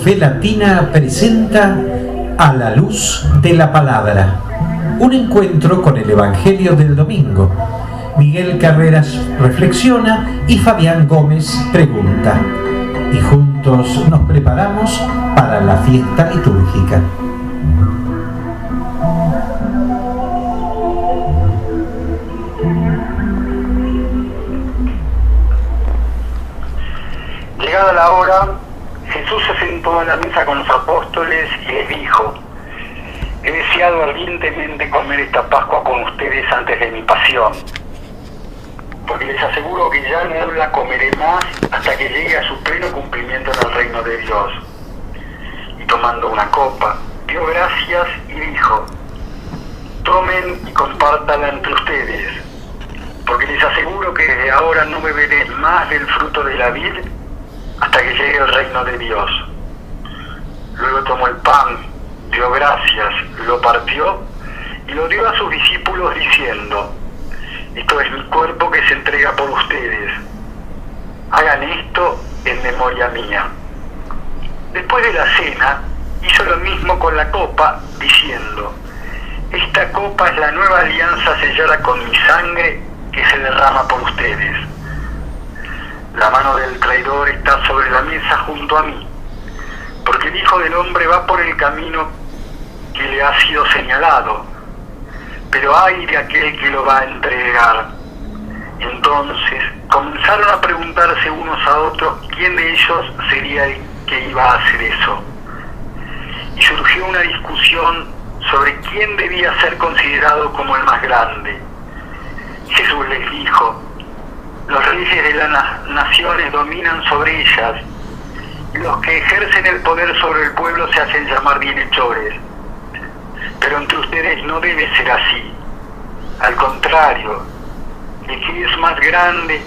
Fe Latina presenta A la Luz de la Palabra, un encuentro con el Evangelio del domingo. Miguel Carreras reflexiona y Fabián Gómez pregunta. Y juntos nos preparamos para la fiesta litúrgica. Llegada la hora, Jesús se sentó a la mesa con los apóstoles y les dijo: he deseado ardientemente comer esta Pascua con ustedes antes de mi pasión, porque les aseguro que ya no la comeré más hasta que llegue a su pleno cumplimiento en el reino de Dios. Y tomando una copa, dio gracias y dijo: tomen y compártanla entre ustedes, porque les aseguro que desde ahora no beberé más del fruto de la vid hasta que llegue el reino de Dios. Luego tomó el pan, dio gracias, lo partió y lo dio a sus discípulos diciendo: esto es mi cuerpo que se entrega por ustedes. Hagan esto en memoria mía. Después de la cena, hizo lo mismo con la copa, diciendo: esta copa es la nueva alianza sellada con mi sangre que se derrama por ustedes. La mano del traidor está sobre la mesa junto a mí, porque el Hijo del Hombre va por el camino que le ha sido señalado, pero ay de aquel que lo va a entregar. Entonces comenzaron a preguntarse unos a otros quién de ellos sería el que iba a hacer eso. Y surgió una discusión sobre quién debía ser considerado como el más grande. Jesús les dijo: los reyes de las naciones dominan sobre ellas, y los que ejercen el poder sobre el pueblo se hacen llamar bienhechores. Pero entre ustedes no debe ser así. Al contrario, el que es más grande,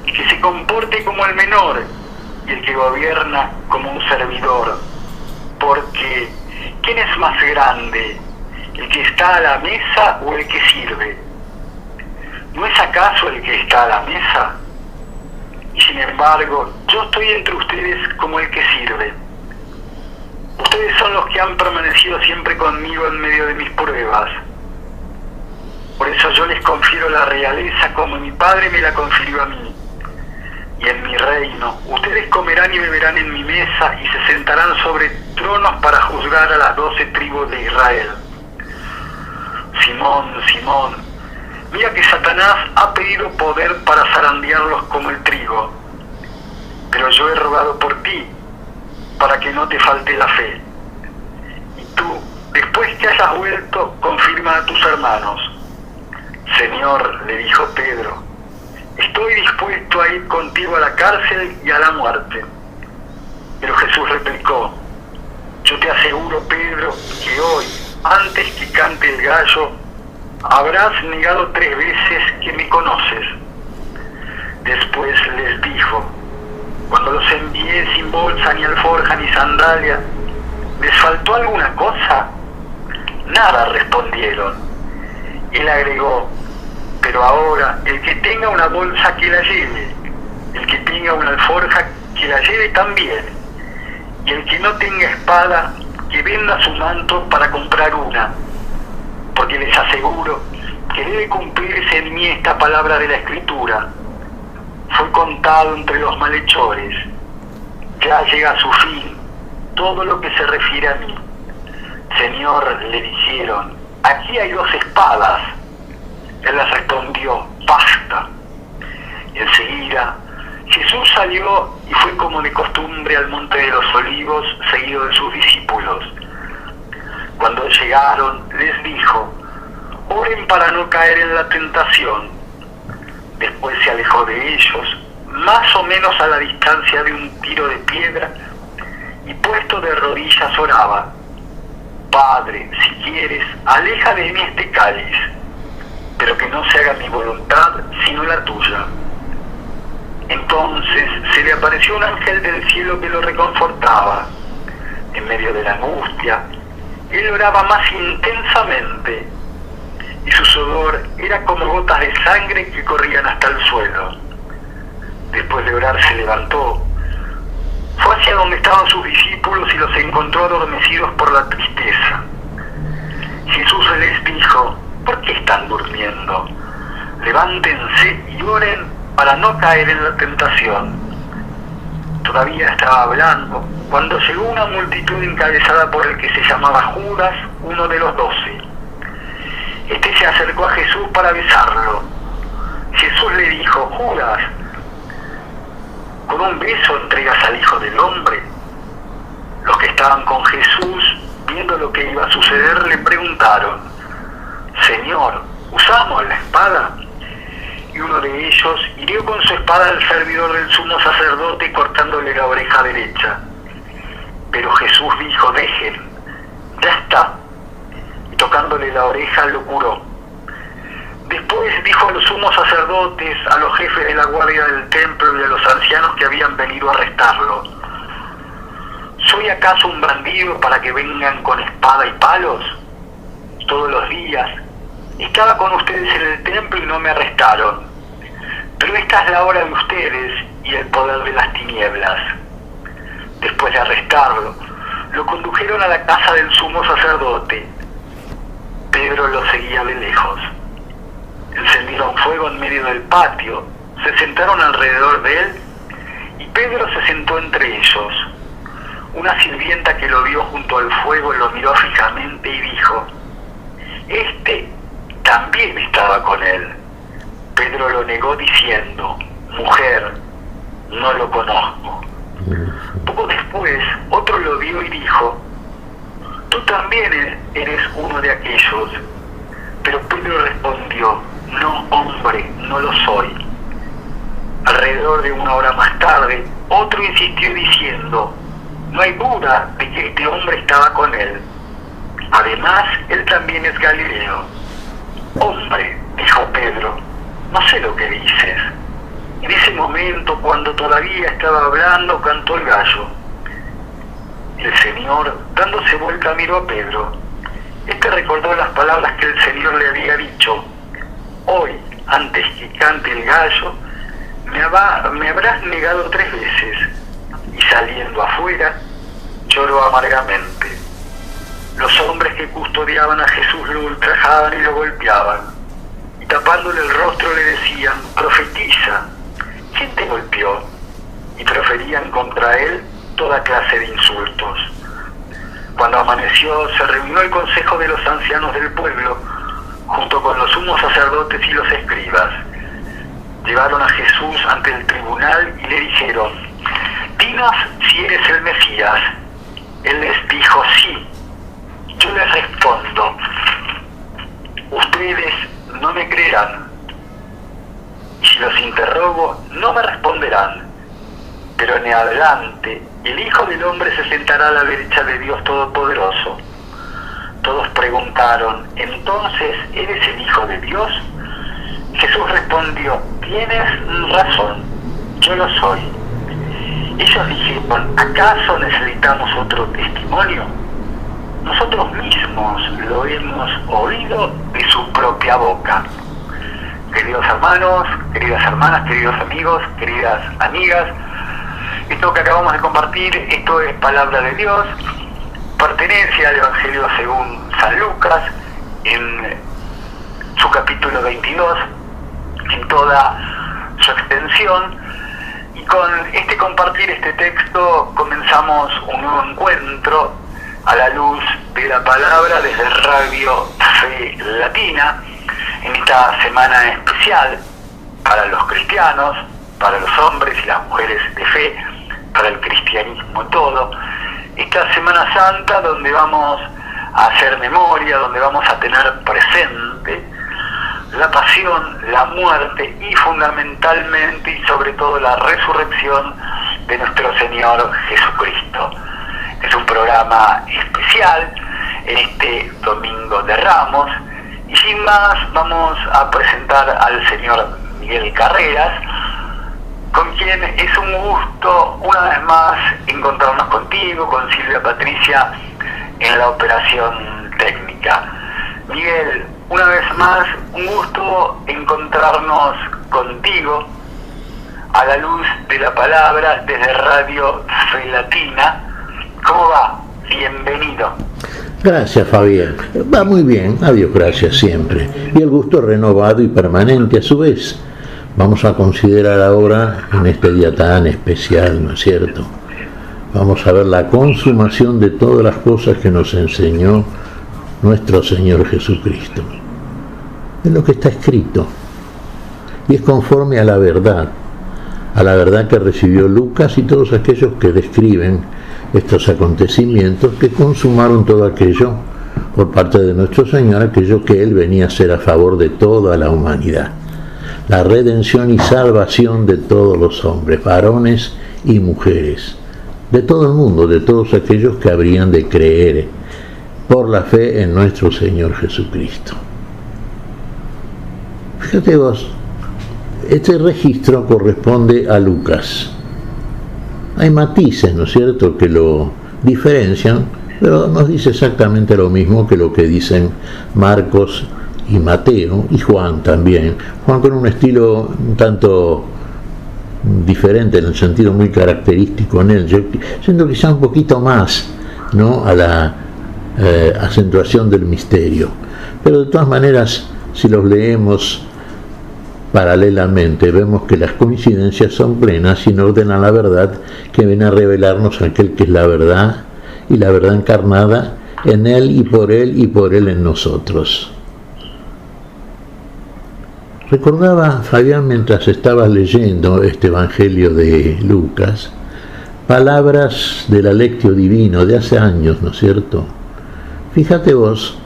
que se comporte como el menor, y el que gobierna como un servidor. Porque, ¿quién es más grande? ¿El que está a la mesa o el que sirve? ¿No es acaso el que está a la mesa? Y sin embargo, yo estoy entre ustedes como el que sirve. Ustedes son los que han permanecido siempre conmigo en medio de mis pruebas. Por eso yo les confiero la realeza como mi Padre me la confirió a mí. Y en mi reino, ustedes comerán y beberán en mi mesa y se sentarán sobre tronos para juzgar a las 12 tribus de Israel. Simón, Simón, mira que Satanás ha pedido poder para zarandearlos como el trigo, pero yo he rogado por ti, para que no te falte la fe. Y tú, después que hayas vuelto, confirma a tus hermanos. Señor, le dijo Pedro, estoy dispuesto a ir contigo a la cárcel y a la muerte. Pero Jesús replicó: yo te aseguro, Pedro, que hoy, antes que cante el gallo, habrás negado 3 veces que me conoces. Después les dijo: cuando los envié sin bolsa, ni alforja, ni sandalia, ¿les faltó alguna cosa? Nada, respondieron. Él agregó: pero ahora, el que tenga una bolsa, que la lleve; el que tenga una alforja, que la lleve también; y el que no tenga espada, que venda su manto para comprar una. Porque les aseguro que debe cumplirse en mí esta palabra de la Escritura: fue contado entre los malhechores. Ya llega a su fin todo lo que se refiere a mí. Señor, le dijeron, aquí hay 2 espadas. Él les respondió: basta. Enseguida Jesús salió y fue como de costumbre al monte de los Olivos, seguido de sus discípulos. Cuando llegaron, les dijo: oren para no caer en la tentación. Después se alejó de ellos, más o menos a la distancia de un tiro de piedra, y puesto de rodillas oraba: Padre, si quieres, aleja de mí este cáliz, pero que no se haga mi voluntad, sino la tuya. Entonces se le apareció un ángel del cielo que lo reconfortaba. En medio de la angustia, él oraba más intensamente, y su sudor era como gotas de sangre que corrían hasta el suelo. Después de orar se levantó, Fue hacia donde estaban sus discípulos y los encontró adormecidos por la tristeza. Jesús les dijo: ¿por qué están durmiendo? Levántense y oren para no caer en la tentación. Todavía estaba hablando cuando llegó una multitud encabezada por el que se llamaba Judas, uno de los 12. Este se acercó a Jesús para besarlo. Jesús le dijo: Judas, ¿con un beso entregas al Hijo del Hombre? Los que estaban con Jesús, viendo lo que iba a suceder, le preguntaron: Señor, ¿usamos la espada? Y uno de ellos hirió con su espada al servidor del sumo sacerdote, cortándole la oreja derecha. Pero Jesús dijo: dejen, ya está. Y tocándole la oreja lo curó. Después dijo a los sumos sacerdotes, a los jefes de la guardia del templo y a los ancianos que habían venido a arrestarlo: ¿soy acaso un bandido para que vengan con espada y palos? Todos los días estaba con ustedes en el templo y no me arrestaron. Pero esta es la hora de ustedes y el poder de las tinieblas. Después de arrestarlo, lo condujeron a la casa del sumo sacerdote. Pedro lo seguía de lejos. Encendieron fuego en medio del patio, se sentaron alrededor de él y Pedro se sentó entre ellos. Una sirvienta que lo vio junto al fuego lo miró fijamente y dijo: este también estaba con él. Pedro lo negó diciendo: mujer, no lo conozco. Poco después, otro lo vio y dijo: tú también eres uno de aquellos. Pero Pedro respondió: no, hombre, no lo soy. Alrededor de una hora más tarde, otro insistió diciendo: no hay duda de que este hombre estaba con él. Además, él también es Galileo. Hombre, dijo Pedro, no sé lo que dices. En ese momento, cuando todavía estaba hablando, cantó el gallo. El Señor, dándose vuelta, miró a Pedro. Este recordó las palabras que el Señor le había dicho: hoy, antes que cante el gallo, me habrás negado 3 veces. Y saliendo afuera, lloró amargamente. Los hombres que custodiaban a Jesús lo ultrajaban y lo golpeaban. Y tapándole el rostro le decían: profetiza, ¿quién te golpeó? Y proferían contra él toda clase de insultos. Cuando amaneció, se reunió el consejo de los ancianos del pueblo, junto con los sumos sacerdotes y los escribas. Llevaron a Jesús ante el tribunal y le dijeron: dinos si eres el Mesías. Él les dijo: sí. Yo les respondo: ustedes no me creerán. Y si los interrogo, no me responderán. Pero en adelante, el Hijo del Hombre se sentará a la derecha de Dios Todopoderoso. Todos preguntaron: ¿entonces eres el Hijo de Dios? Jesús respondió: tienes razón, yo lo soy. Ellos dijeron: ¿acaso necesitamos otro testimonio? Nosotros mismos lo hemos oído de su propia boca. Queridos hermanos, queridas hermanas, queridos amigos, queridas amigas, esto que acabamos de compartir, esto es palabra de Dios, pertenece al Evangelio según San Lucas, en su capítulo 22, en toda su extensión. Y con este compartir este texto comenzamos un nuevo encuentro a la luz de la palabra desde Radio Fe Latina, en esta semana especial para los cristianos, para los hombres y las mujeres de fe, para el cristianismo todo. Esta Semana Santa donde vamos a hacer memoria, donde vamos a tener presente la pasión, la muerte y fundamentalmente y sobre todo la resurrección de nuestro Señor Jesucristo. Es un programa especial en este Domingo de Ramos y sin más vamos a presentar al señor Miguel Carreras, con quien es un gusto una vez más encontrarnos contigo, con Silvia Patricia en la operación técnica. Miguel, una vez más un gusto encontrarnos contigo, a la luz de la palabra desde Radio Fe Latina. ¿Cómo va? Bienvenido. Gracias, Fabián. Va muy bien, a Dios gracias siempre. Y el gusto renovado y permanente a su vez. Vamos a considerar ahora, en este día tan especial, ¿no es cierto? Vamos a ver la consumación de todas las cosas que nos enseñó nuestro Señor Jesucristo. Es lo que está escrito. Y es conforme a la verdad que recibió Lucas y todos aquellos que describen estos acontecimientos que consumaron todo aquello por parte de nuestro Señor, aquello que Él venía a hacer a favor de toda la humanidad. La redención y salvación de todos los hombres, varones y mujeres, de todo el mundo, de todos aquellos que habrían de creer por la fe en nuestro Señor Jesucristo. Fíjate vos, este registro corresponde a Lucas. Hay matices, ¿no es cierto?, que lo diferencian, pero nos dice exactamente lo mismo que lo que dicen Marcos y Mateo, y Juan también. Juan con un estilo un tanto diferente, en el sentido muy característico en él, yo siento quizá un poquito más, ¿no?, a la acentuación del misterio. Pero de todas maneras, si los leemos paralelamente, vemos que las coincidencias son plenas y nos ordenan la verdad que viene a revelarnos aquel que es la verdad y la verdad encarnada en Él y por Él en nosotros. Recordaba, Fabián, mientras estabas leyendo este Evangelio de Lucas, palabras de la Lectio Divino de hace años, ¿no es cierto? Fíjate vos,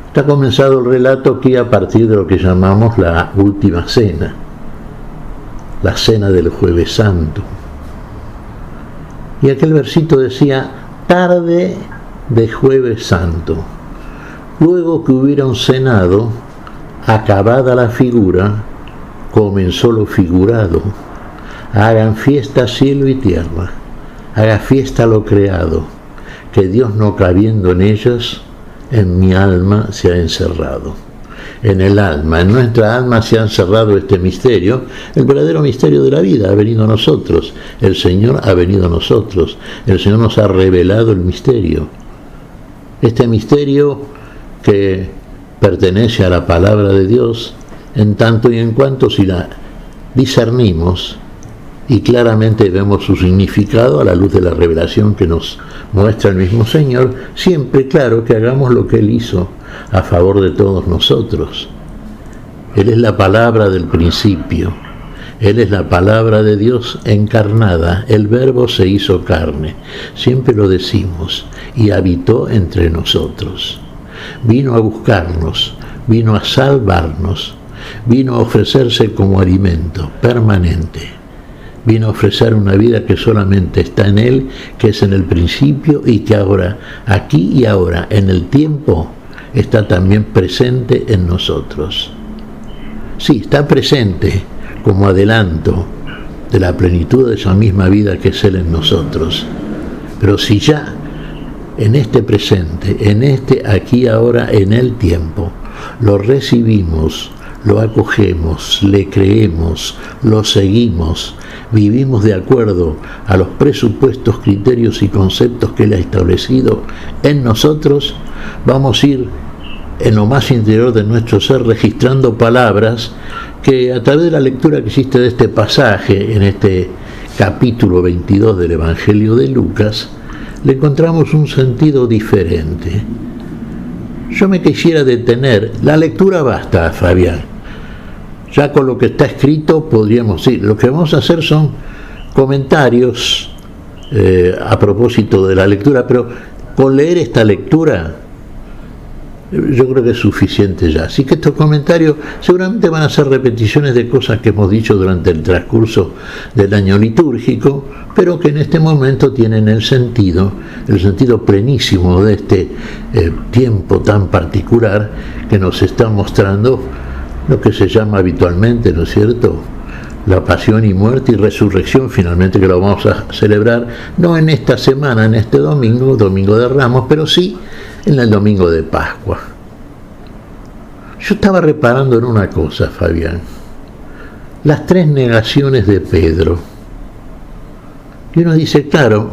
está comenzado el relato aquí a partir de lo que llamamos la última cena, la cena del Jueves Santo. Y aquel versito decía, tarde de Jueves Santo, luego que hubieron cenado, acabada la figura, comenzó lo figurado. Hagan fiesta cielo y tierra, haga fiesta lo creado, que Dios no cabiendo en ellas, en mi alma se ha encerrado. En el alma, en nuestra alma se ha encerrado este misterio, el verdadero misterio de la vida. Ha venido a nosotros, el Señor ha venido a nosotros, el Señor nos ha revelado el misterio. Este misterio que pertenece a la palabra de Dios, en tanto y en cuanto si la discernimos y claramente vemos su significado a la luz de la revelación que nos muestra el mismo Señor, siempre claro que hagamos lo que Él hizo a favor de todos nosotros. Él es la palabra del principio, Él es la palabra de Dios encarnada, el Verbo se hizo carne, siempre lo decimos, y habitó entre nosotros. Vino a buscarnos, vino a salvarnos, vino a ofrecerse como alimento permanente. Vino a ofrecer una vida que solamente está en Él, que es en el principio y que ahora, aquí y ahora, en el tiempo, está también presente en nosotros. Sí, está presente como adelanto de la plenitud de esa misma vida que es Él en nosotros. Pero si ya en este presente, en este aquí y ahora, en el tiempo, lo recibimos, lo acogemos, le creemos, lo seguimos, vivimos de acuerdo a los presupuestos, criterios y conceptos que Él ha establecido en nosotros, vamos a ir en lo más interior de nuestro ser registrando palabras que a través de la lectura que hiciste de este pasaje, en este capítulo 22 del Evangelio de Lucas, le encontramos un sentido diferente. Yo me quisiera detener, la lectura basta, Fabián. Ya con lo que está escrito podríamos ir. Lo que vamos a hacer son comentarios a propósito de la lectura, pero con leer esta lectura yo creo que es suficiente ya. Así que estos comentarios seguramente van a ser repeticiones de cosas que hemos dicho durante el transcurso del año litúrgico, pero que en este momento tienen el sentido plenísimo de este tiempo tan particular que nos está mostrando lo que se llama habitualmente, ¿no es cierto?, la pasión y muerte y resurrección, finalmente, que lo vamos a celebrar no en esta semana, en este domingo de Ramos, pero sí en el domingo de Pascua. Yo estaba reparando en una cosa, Fabián. las 3 negaciones de Pedro. Y uno dice, claro,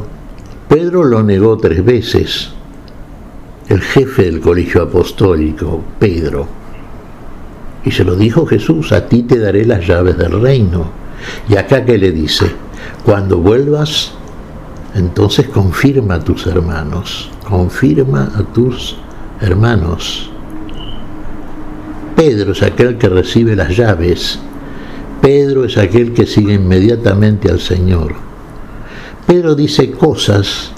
Pedro lo negó 3 veces. El jefe del colegio apostólico, Pedro. Y se lo dijo Jesús, a ti te daré las llaves del reino. Y acá que le dice, cuando vuelvas, entonces confirma a tus hermanos. Confirma a tus hermanos. Pedro es aquel que recibe las llaves. Pedro es aquel que sigue inmediatamente al Señor. Pedro dice cosas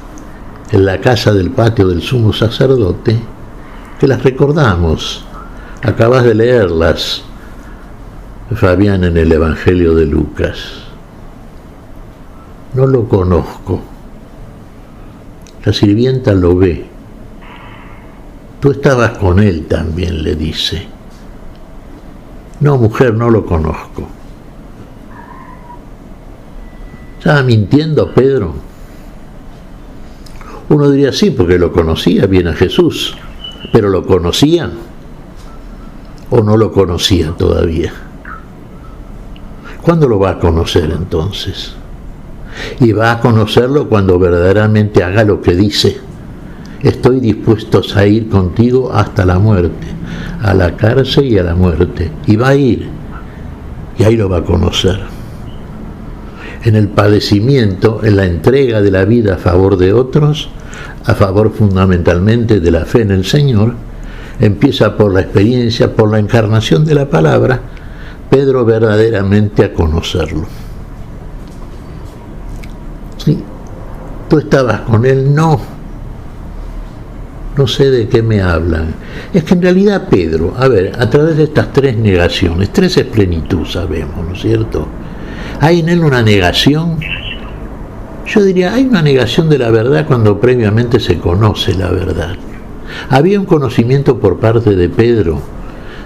en la casa del patio del sumo sacerdote que las recordamos. Acabas de leerlas, Fabián, en el Evangelio de Lucas. No lo conozco. La sirvienta lo ve. Tú estabas con él también, le dice. No, mujer, no lo conozco. ¿Estaba mintiendo Pedro? Uno diría sí, porque lo conocía bien a Jesús. ¿Pero lo conocía? ¿O no lo conocía todavía? ¿Cuándo lo va a conocer entonces? Y va a conocerlo cuando verdaderamente haga lo que dice. Estoy dispuesto a ir contigo hasta la muerte, a la cárcel y a la muerte. Y va a ir, y ahí lo va a conocer. En el padecimiento, en la entrega de la vida a favor de otros, a favor fundamentalmente de la fe en el Señor, empieza por la experiencia, por la encarnación de la palabra, Pedro verdaderamente a conocerlo. ¿Sí? ¿Tú estabas con él? No. No sé de qué me hablan. Es que en realidad Pedro, a ver, a través de estas 3 negaciones, 3 es plenitud, sabemos, ¿no es cierto? Hay en él una negación, yo diría, hay una negación de la verdad cuando previamente se conoce la verdad. Había un conocimiento por parte de Pedro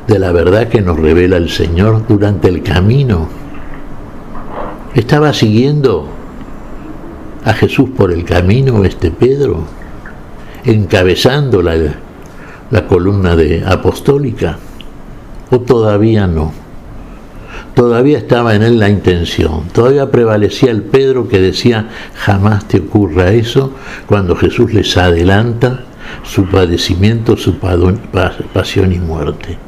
de la verdad que nos revela el Señor durante el camino. Estaba siguiendo a Jesús por el camino Pedro, encabezando la columna apostólica, o todavía no. Todavía estaba en él la intención, todavía prevalecía el Pedro que decía jamás te ocurra eso, cuando Jesús les adelanta su padecimiento, su pasión y muerte.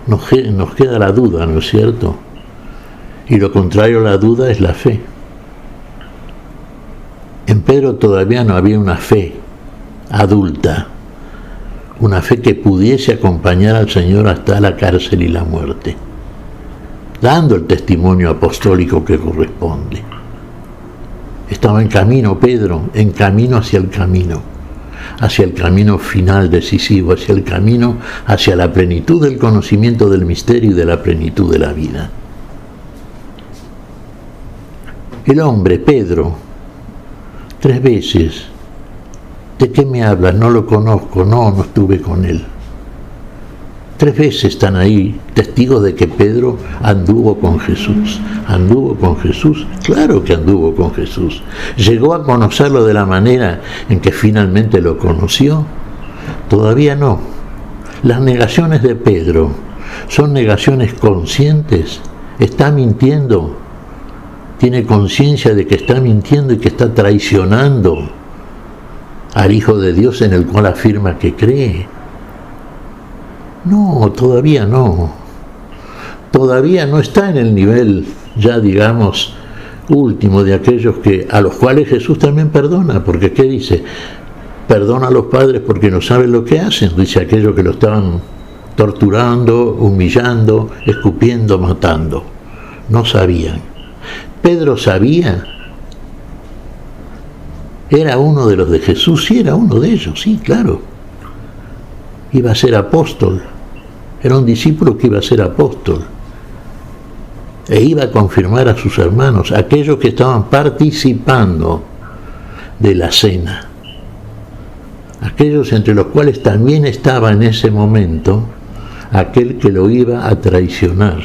Nos queda la duda, ¿no es cierto? Y lo contrario a la duda es la fe. En Pedro todavía no había una fe adulta, una fe que pudiese acompañar al Señor hasta la cárcel y la muerte, dando el testimonio apostólico que corresponde. Estaba en camino Pedro, en camino hacia el camino final decisivo, hacia el camino, hacia la plenitud del conocimiento del misterio y de la plenitud de la vida. El hombre, Pedro, 3 veces, ¿de qué me hablas? No lo conozco, no estuve con él. 3 veces están ahí testigos de que Pedro anduvo con Jesús. ¿Anduvo con Jesús? Claro que anduvo con Jesús. ¿Llegó a conocerlo de la manera en que finalmente lo conoció? Todavía no. Las negaciones de Pedro son negaciones conscientes. ¿Está mintiendo? ¿Tiene conciencia de que está mintiendo y que está traicionando al Hijo de Dios en el cual afirma que cree? No, todavía no. Todavía no está en el nivel, ya digamos, último de aquellos a los cuales Jesús también perdona, porque ¿qué dice? Perdona a los padres porque no saben lo que hacen, dice aquellos que lo estaban torturando, humillando, escupiendo, matando. No sabían. Pedro sabía. Era uno de los de Jesús, sí, era uno de ellos, sí, claro. Iba a ser apóstol, era un discípulo que iba a ser apóstol, e iba a confirmar a sus hermanos, aquellos que estaban participando de la cena, aquellos entre los cuales también estaba en ese momento aquel que lo iba a traicionar,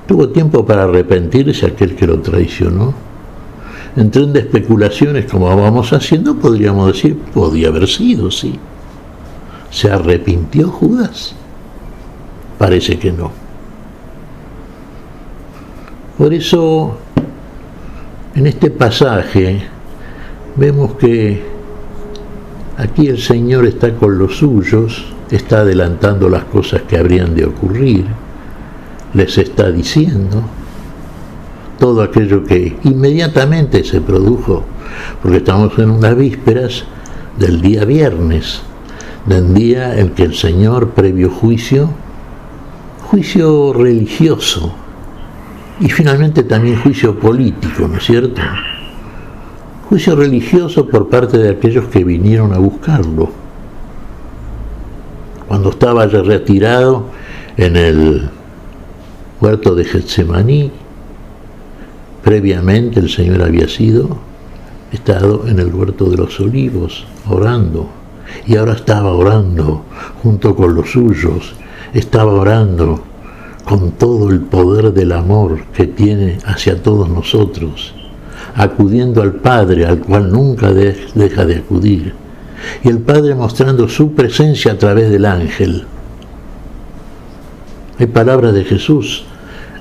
Tuvo tiempo para arrepentirse aquel que lo traicionó. En tren de especulaciones, como vamos haciendo, podríamos decir, podía haber sido, sí. ¿Se arrepintió Judas? Parece que no. Por eso, en este pasaje, vemos que aquí el Señor está con los suyos, está adelantando las cosas que habrían de ocurrir, les está diciendo todo aquello que inmediatamente se produjo, porque estamos en unas vísperas del día viernes, del día en que el Señor, previo juicio religioso y finalmente también juicio político, ¿no es cierto? Juicio religioso por parte de aquellos que vinieron a buscarlo. Cuando estaba ya retirado en el huerto de Getsemaní, previamente el Señor había estado en el huerto de los olivos, orando, y ahora estaba orando junto con los suyos, estaba orando con todo el poder del amor que tiene hacia todos nosotros, acudiendo al Padre, al cual nunca deja de acudir, y el Padre mostrando su presencia a través del ángel. Hay palabras de Jesús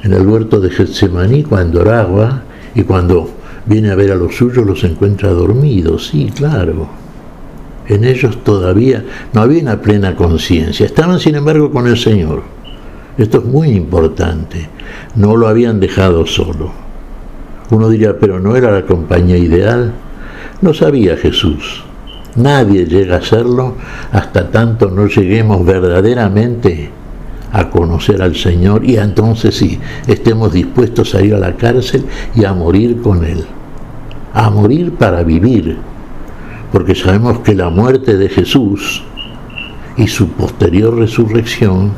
en el huerto de Getsemaní cuando oraba y cuando viene a ver a los suyos los encuentra dormidos. Sí, claro. En ellos todavía no había una plena conciencia. Estaban, sin embargo, con el Señor. Esto es muy importante. No lo habían dejado solo. Uno diría, pero ¿no era la compañía ideal? Lo sabía Jesús. Nadie llega a serlo hasta tanto no lleguemos verdaderamente a conocer al Señor y entonces sí, estemos dispuestos a ir a la cárcel y a morir con Él. A morir para vivir. Porque sabemos que la muerte de Jesús y su posterior resurrección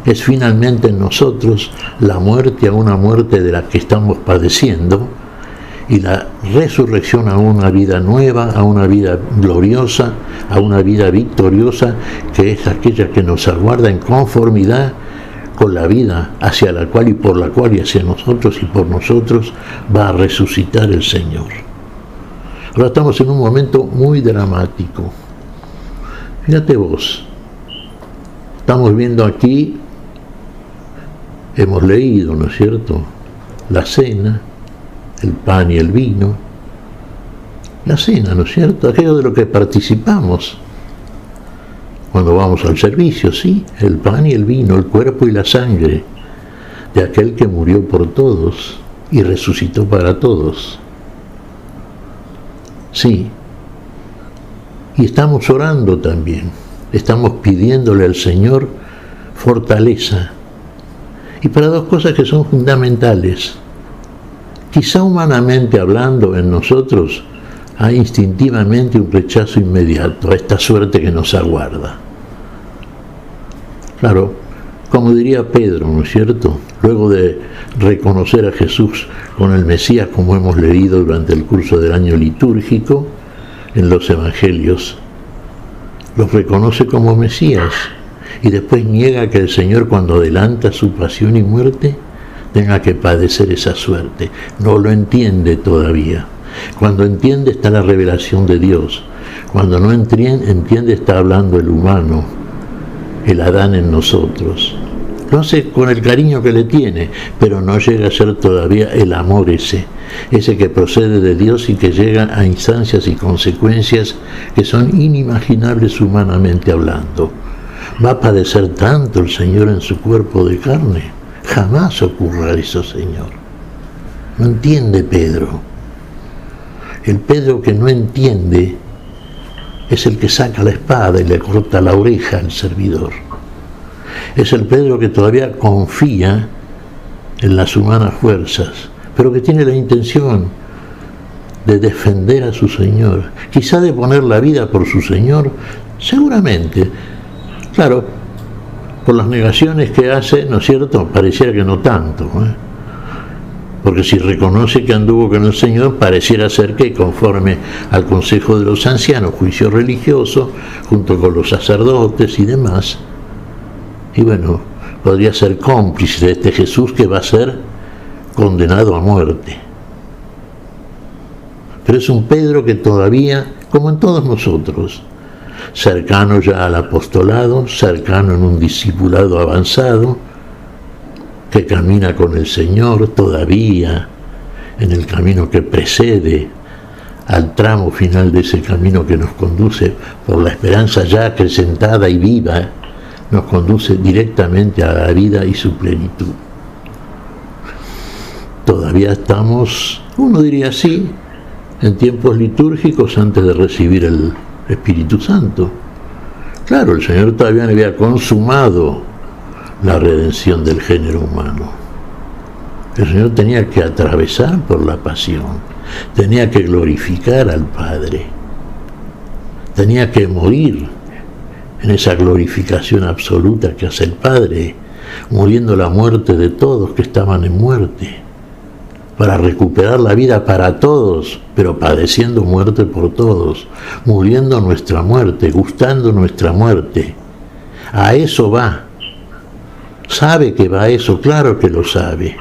es finalmente en nosotros la muerte a una muerte de la que estamos padeciendo y la resurrección a una vida nueva, a una vida gloriosa, a una vida victoriosa, que es aquella que nos aguarda en conformidad con la vida hacia la cual y por la cual y hacia nosotros y por nosotros va a resucitar el Señor. Ahora estamos en un momento muy dramático. Fíjate vos, estamos viendo aquí, hemos leído, ¿no es cierto?, la cena, el pan y el vino. La cena, ¿no es cierto?, aquello de lo que participamos cuando vamos al servicio, sí, el pan y el vino, el cuerpo y la sangre de aquel que murió por todos y resucitó para todos. Sí, y estamos orando también, estamos pidiéndole al Señor fortaleza, y para dos cosas que son fundamentales. Quizá humanamente hablando en nosotros hay instintivamente un rechazo inmediato a esta suerte que nos aguarda. Claro, como diría Pedro, ¿no es cierto?, luego de reconocer a Jesús con el Mesías, como hemos leído durante el curso del año litúrgico en los Evangelios, los reconoce como Mesías y después niega que el Señor, cuando adelanta su pasión y muerte, tenga que padecer esa suerte. No lo entiende todavía. Cuando entiende está la revelación de Dios. Cuando no entiende está hablando el humano, el Adán en nosotros. Lo hace con el cariño que le tiene, pero no llega a ser todavía el amor ese que procede de Dios y que llega a instancias y consecuencias que son inimaginables humanamente hablando. ¿Va a padecer tanto el Señor en su cuerpo de carne? Jamás ocurra eso, Señor. No entiende Pedro. El Pedro que no entiende es el que saca la espada y le corta la oreja al servidor. Es el Pedro que todavía confía en las humanas fuerzas, pero que tiene la intención de defender a su Señor, quizá de poner la vida por su Señor, seguramente. Claro, por las negaciones que hace, ¿no es cierto?, pareciera que no tanto, porque si reconoce que anduvo con el Señor, pareciera ser que, conforme al consejo de los ancianos, juicio religioso, junto con los sacerdotes y demás, y bueno, podría ser cómplice de este Jesús que va a ser condenado a muerte. Pero es un Pedro que todavía, como en todos nosotros, cercano ya al apostolado, cercano en un discipulado avanzado, que camina con el Señor todavía en el camino que precede al tramo final de ese camino que nos conduce por la esperanza ya acrecentada y viva, nos conduce directamente a la vida y su plenitud. Todavía estamos, uno diría así, en tiempos litúrgicos antes de recibir el Espíritu Santo. Claro, el Señor todavía no había consumado la redención del género humano. El Señor tenía que atravesar por la pasión, tenía que glorificar al Padre, tenía que morir en esa glorificación absoluta que hace el Padre, muriendo la muerte de todos que estaban en muerte, para recuperar la vida para todos, pero padeciendo muerte por todos, muriendo nuestra muerte, gustando nuestra muerte. A eso va. ¿Sabe que va a eso? Claro que lo sabe.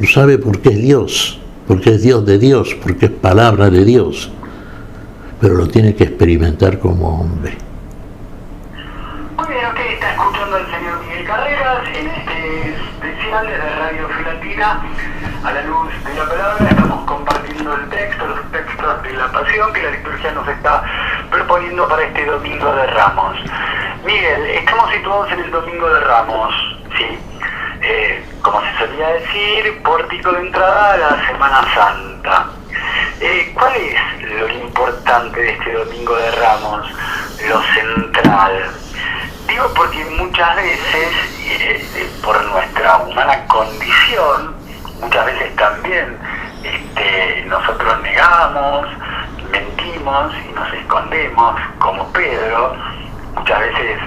Lo sabe porque es Dios de Dios, porque es palabra de Dios, pero lo tiene que experimentar como hombre. Muy bien, usted está escuchando al señor Miguel Carreras en este especial de Radio Filatina, a la luz de la palabra. Estamos compartiendo el texto, los textos de la Pasión que la liturgia nos está proponiendo para este Domingo de Ramos. Miguel, estamos situados en el Domingo de Ramos, ¿sí? Como se solía decir, pórtico de entrada a la Semana Santa. ¿Cuál es lo importante de este Domingo de Ramos, lo central? Digo porque muchas veces, por nuestra humana condición, muchas veces también nosotros negamos, mentimos y nos escondemos, como Pedro. Muchas veces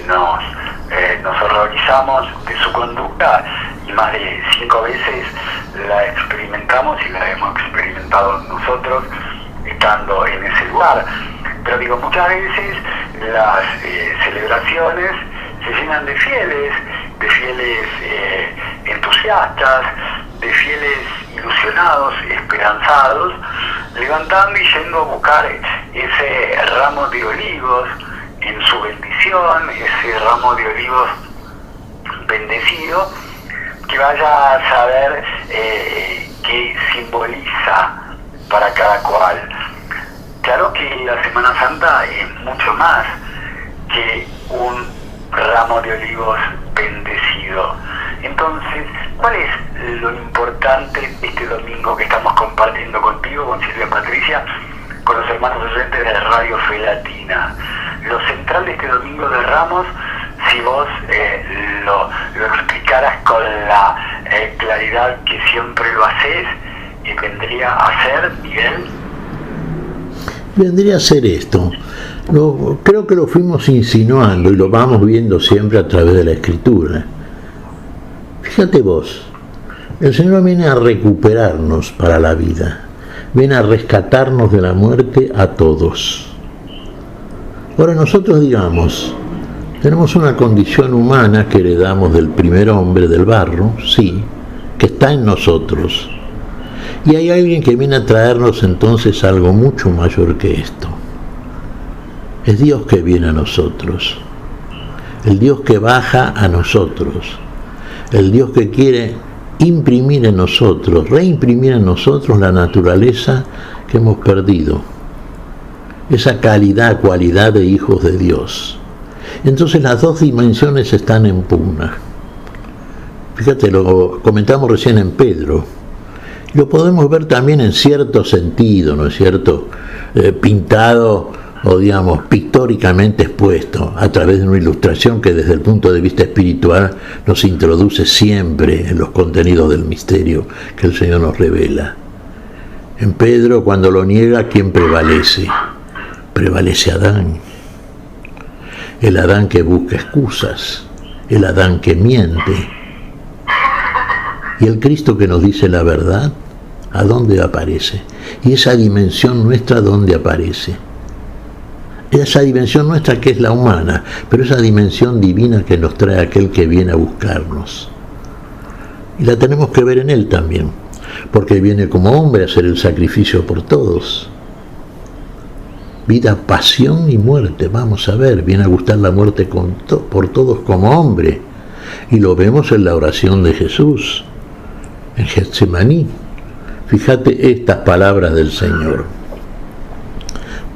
nos horrorizamos de su conducta y más de 5 veces la experimentamos y la hemos experimentado nosotros estando en ese lugar. Pero digo, muchas veces las celebraciones se llenan de fieles entusiastas, de fieles ilusionados, esperanzados, levantando y yendo a buscar ese ramo de olivos en su bendición, ese ramo de olivos bendecido, que vaya a saber qué simboliza para cada cual. Claro que la Semana Santa es mucho más que un ramo de olivos bendecido. Entonces, ¿cuál es lo importante de este domingo que estamos compartiendo contigo, con Silvia Patricia, con los hermanos oyentes de Radio Filatina? Lo central de este Domingo de Ramos, si vos lo explicaras con la claridad que siempre lo haces, vendría a ser, Miguel. Vendría a ser esto. Creo que lo fuimos insinuando y lo vamos viendo siempre a través de la Escritura. Fíjate vos, el Señor viene a recuperarnos para la vida, viene a rescatarnos de la muerte a todos. Ahora nosotros, digamos, tenemos una condición humana que heredamos del primer hombre, del barro, sí, que está en nosotros. Y hay alguien que viene a traernos entonces algo mucho mayor que esto. Es Dios que viene a nosotros, el Dios que baja a nosotros, el Dios que quiere imprimir en nosotros, reimprimir en nosotros la naturaleza que hemos perdido, esa cualidad de hijos de Dios. Entonces las dos dimensiones están en pugna. Fíjate, lo comentamos recién en Pedro, lo podemos ver también en cierto sentido, ¿no es cierto?, pintado o digamos pictóricamente expuesto a través de una ilustración que desde el punto de vista espiritual nos introduce siempre en los contenidos del misterio que el Señor nos revela. En Pedro, cuando lo niega, ¿quién prevalece? Prevalece Adán, el Adán que busca excusas, el Adán que miente. Y el Cristo que nos dice la verdad, ¿a dónde aparece? Y esa dimensión nuestra, ¿dónde aparece? Esa dimensión nuestra que es la humana, pero esa dimensión divina que nos trae aquel que viene a buscarnos. Y la tenemos que ver en Él también, porque viene como hombre a hacer el sacrificio por todos. vida, pasión y muerte. Vamos a ver, viene a gustar la muerte por todos como hombre. Y lo vemos en la oración de Jesús, en Getsemaní. Fíjate estas palabras del Señor.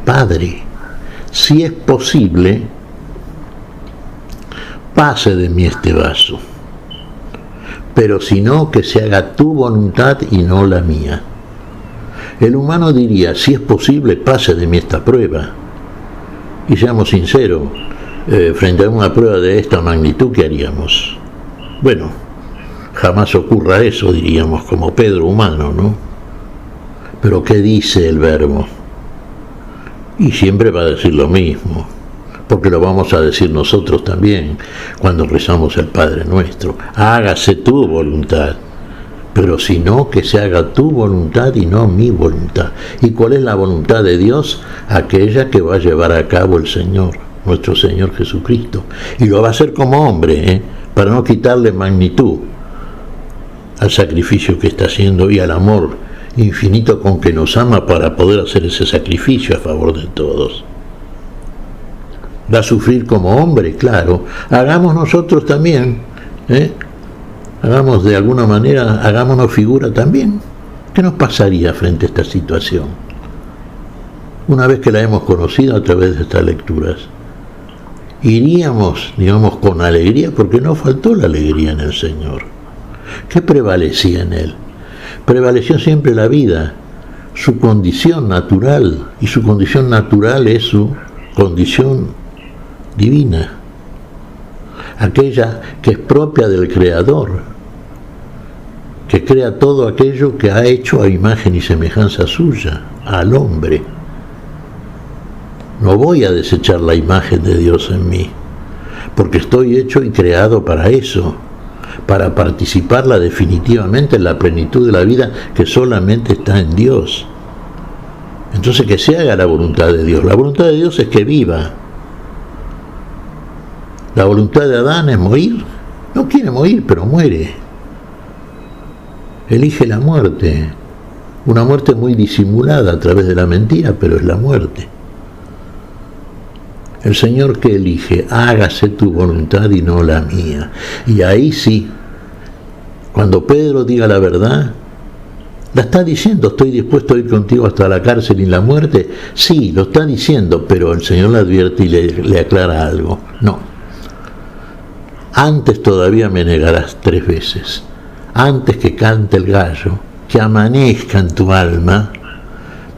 Padre, si es posible, pase de mí este vaso, pero si no, que se haga tu voluntad y no la mía. El humano diría, si es posible, pase de mí esta prueba. Y seamos sinceros, frente a una prueba de esta magnitud, ¿qué haríamos? Bueno, jamás ocurra eso, diríamos, como Pedro humano, ¿no? Pero ¿qué dice el Verbo? Y siempre va a decir lo mismo, porque lo vamos a decir nosotros también cuando rezamos el Padre Nuestro. Hágase tu voluntad, pero si no, que se haga tu voluntad y no mi voluntad. ¿Y cuál es la voluntad de Dios? Aquella que va a llevar a cabo el Señor, nuestro Señor Jesucristo. Y lo va a hacer como hombre, para no quitarle magnitud al sacrificio que está haciendo y al amor infinito con que nos ama para poder hacer ese sacrificio a favor de todos. Va a sufrir como hombre, claro. Hagamos nosotros también, hagamos de alguna manera, hagámonos figura también. ¿Qué nos pasaría frente a esta situación? Una vez que la hemos conocido a través de estas lecturas, iríamos, digamos, con alegría, porque no faltó la alegría en el Señor. ¿Qué prevalecía en Él? Prevaleció siempre la vida, su condición natural, y su condición natural es su condición divina, aquella que es propia del Creador, que crea todo aquello que ha hecho a imagen y semejanza suya, al hombre. No voy a desechar la imagen de Dios en mí, porque estoy hecho y creado para eso, para participarla definitivamente en la plenitud de la vida que solamente está en Dios. Entonces que se haga la voluntad de Dios. La voluntad de Dios es que viva. La voluntad de Adán es morir. No quiere morir, pero muere. Elige la muerte. Una muerte muy disimulada a través de la mentira, pero es la muerte. El Señor que elige, hágase tu voluntad y no la mía. Y ahí sí, cuando Pedro diga la verdad, la está diciendo, estoy dispuesto a ir contigo hasta la cárcel y la muerte. Sí, lo está diciendo, pero el Señor le advierte y le aclara algo. No. Antes todavía me negarás 3 veces. Antes que cante el gallo, que amanezca en tu alma,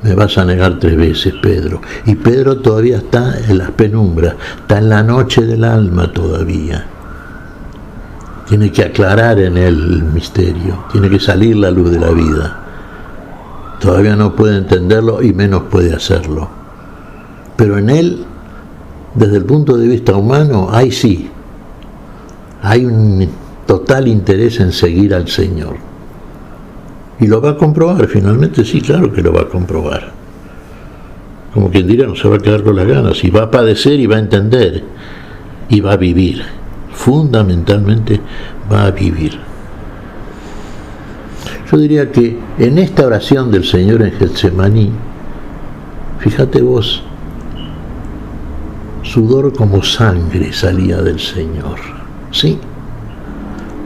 me vas a negar 3 veces, Pedro. Y Pedro todavía está en las penumbras, está en la noche del alma todavía. Tiene que aclarar en él el misterio, tiene que salir la luz de la vida. Todavía no puede entenderlo y menos puede hacerlo. Pero en él, desde el punto de vista humano, ahí sí, hay un total interés en seguir al Señor. Y lo va a comprobar, finalmente sí, claro que lo va a comprobar. Como quien diría, no se va a quedar con las ganas, y va a padecer y va a entender, y va a vivir. Fundamentalmente va a vivir. Yo diría que en esta oración del Señor en Getsemaní, fíjate vos, sudor como sangre salía del Señor, ¿sí?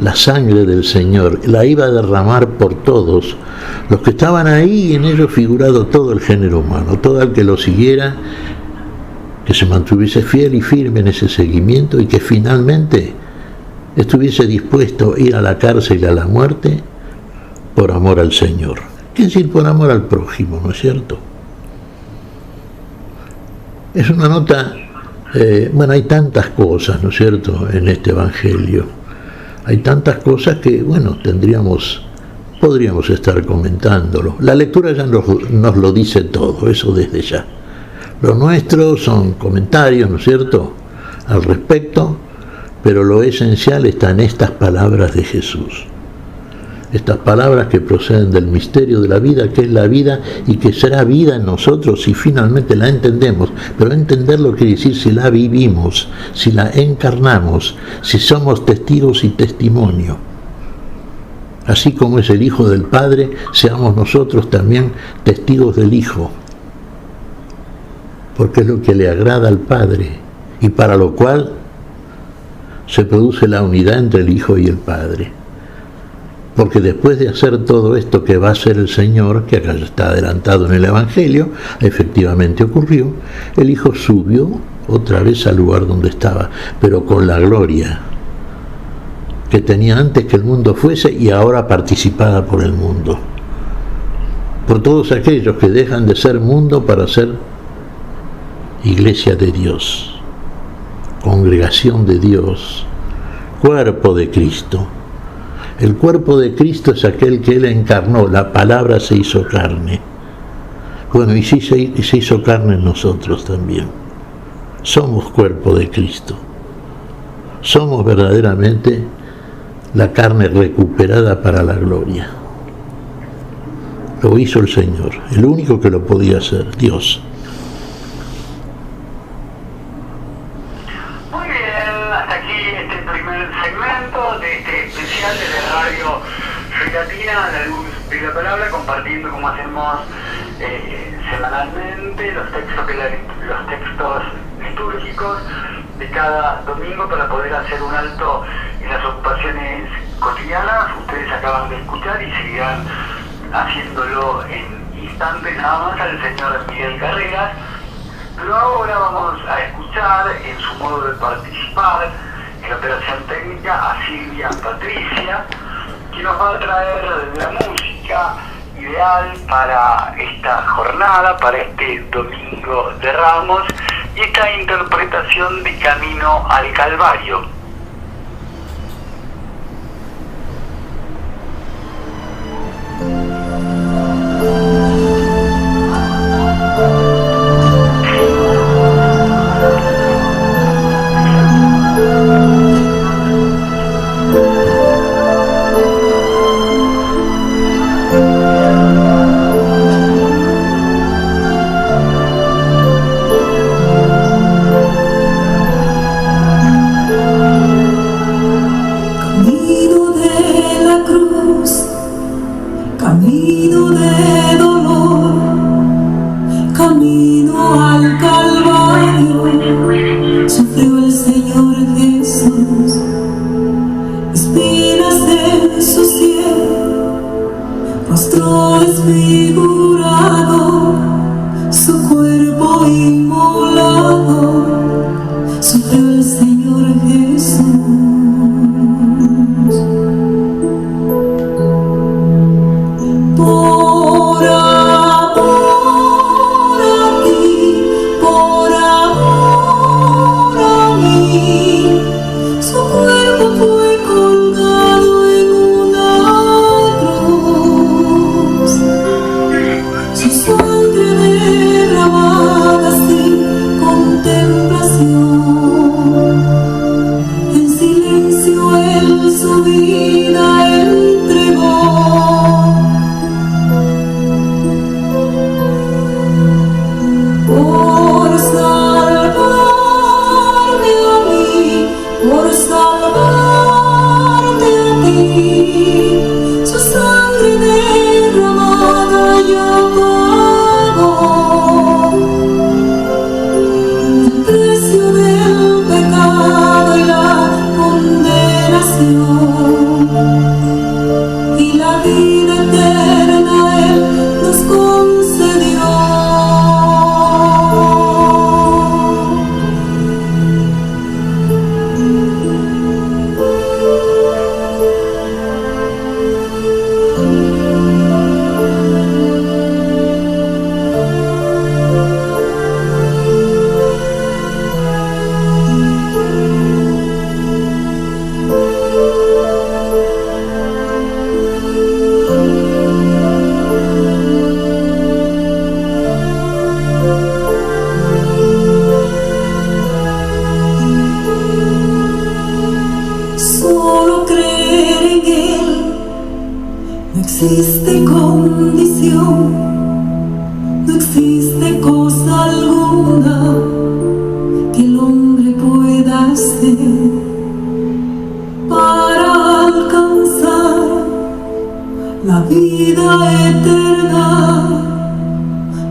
La sangre del Señor la iba a derramar por todos los que estaban ahí, y en ello figurado todo el género humano, todo el que lo siguiera, que se mantuviese fiel y firme en ese seguimiento y que finalmente estuviese dispuesto a ir a la cárcel y a la muerte por amor al Señor. ¿Qué decir por amor al prójimo, no es cierto? Es una nota, bueno, hay tantas cosas, ¿no es cierto?, en este Evangelio. Hay tantas cosas que, bueno, podríamos estar comentándolo. La lectura ya nos lo dice todo, eso desde ya. Lo nuestro son comentarios, ¿no es cierto?, al respecto, pero lo esencial está en estas palabras de Jesús. Estas palabras que proceden del misterio de la vida, que es la vida y que será vida en nosotros si finalmente la entendemos. Pero entenderlo quiere decir si la vivimos, si la encarnamos, si somos testigos y testimonio. Así como es el Hijo del Padre, seamos nosotros también testigos del Hijo. porque es lo que le agrada al Padre, y para lo cual se produce la unidad entre el Hijo y el Padre. Porque después de hacer todo esto que va a hacer el Señor, que acá está adelantado en el Evangelio, efectivamente ocurrió, el Hijo subió otra vez al lugar donde estaba, pero con la gloria que tenía antes que el mundo fuese y ahora participada por el mundo. Por todos aquellos que dejan de ser mundo para ser iglesia de Dios, congregación de Dios, cuerpo de Cristo. El cuerpo de Cristo es aquel que Él encarnó, la palabra se hizo carne. Bueno, y sí se hizo carne en nosotros también. Somos cuerpo de Cristo. Somos verdaderamente la carne recuperada para la gloria. Lo hizo el Señor, el único que lo podía hacer, Dios. Muy bien, hasta aquí este primer segmento de este especial de la radio Filatina, la luz de la palabra, compartiendo como hacemos semanalmente los textos litúrgicos de cada domingo para poder hacer un alto en las ocupaciones cotidianas. Ustedes acaban de escuchar y seguirán haciéndolo en instantes nada más al señor Miguel Carreras, pero ahora vamos a escuchar en su modo de participar en la operación técnica a Silvia Patricia, que nos va a traer la música ideal para esta jornada, para este Domingo de Ramos, y esta interpretación de Camino al Calvario.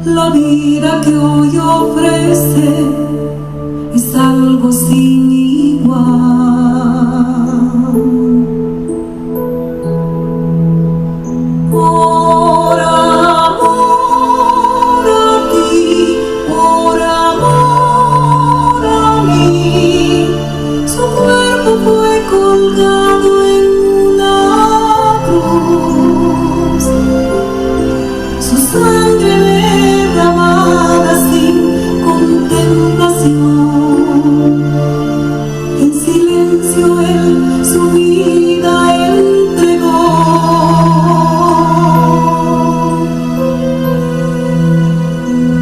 La vida que hoy ofrece es algo sin igual. Por amor a ti, por amor a mí, su cuerpo fue colgado en una cruz, su sangre derramada sin contemplación. En silencio él su vida entregó.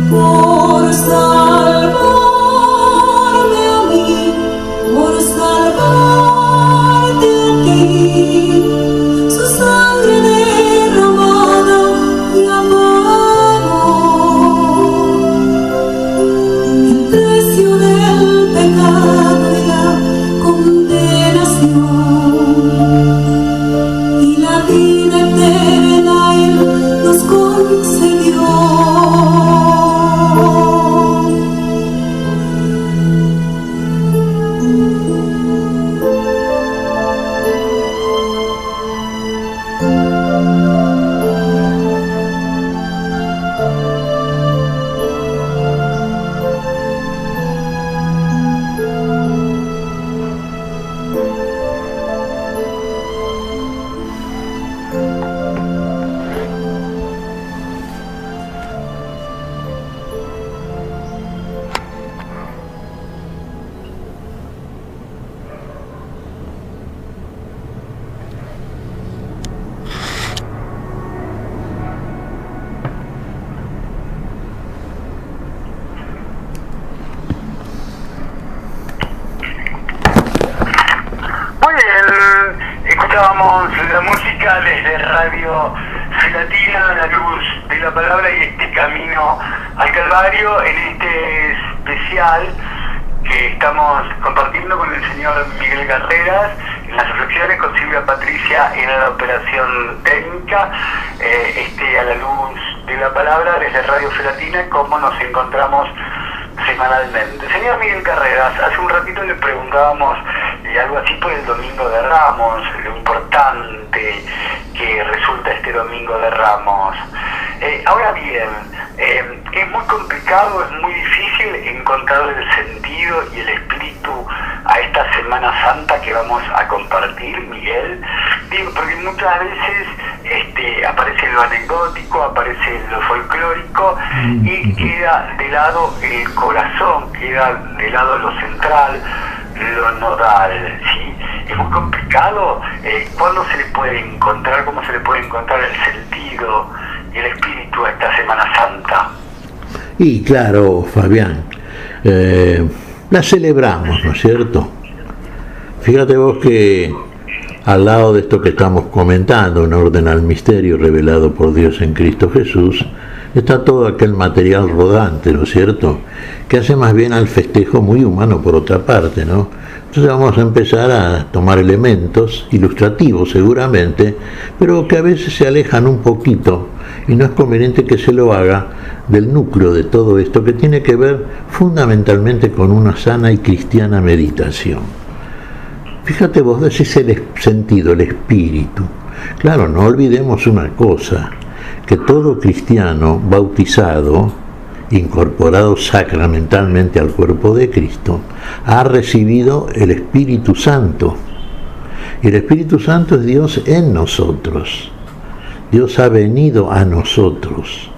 Por salvarme a mí, por salvarte a ti, su sangre derramada ya pagó el precio del pecado y la condenación, y la vida eterna él nos concedió. Muy bien, escuchábamos la música desde Radio Gelatina, la luz de la palabra y este camino al Calvario en este especial que estamos compartiendo con el señor Miguel Carreras en las reflexiones, con Silvia Patricia en la operación técnica, a la luz de la palabra desde Radio Gelatina, como nos encontramos semanalmente. Señor Miguel Carreras, hace un ratito le preguntábamos algo así por el Domingo de Ramos, lo importante que resulta este Domingo de Ramos. Ahora bien, es muy complicado, es muy difícil encontrar el sentido y el espíritu a esta Semana Santa que vamos a compartir, Miguel. Digo, porque muchas veces aparece lo anecdótico, aparece lo folclórico y queda de lado el corazón, queda de lado lo central, lo nodal, ¿sí? Es muy complicado. ¿Cuándo se le puede encontrar, cómo se le puede encontrar el sentido y el espíritu a esta Semana Santa? Y claro, Fabián, la celebramos, ¿no es cierto? Fíjate vos que al lado de esto que estamos comentando, en orden al misterio revelado por Dios en Cristo Jesús, está todo aquel material rodante, ¿no es cierto?, que hace más bien al festejo muy humano por otra parte, ¿no? Entonces vamos a empezar a tomar elementos ilustrativos seguramente, pero que a veces se alejan un poquito y no es conveniente que se lo haga del núcleo de todo esto, que tiene que ver fundamentalmente con una sana y cristiana meditación. Fíjate vos, decís el sentido, el espíritu. Claro, no olvidemos una cosa, que todo cristiano bautizado, incorporado sacramentalmente al cuerpo de Cristo, ha recibido el Espíritu Santo. Y el Espíritu Santo es Dios en nosotros. Dios ha venido a nosotros.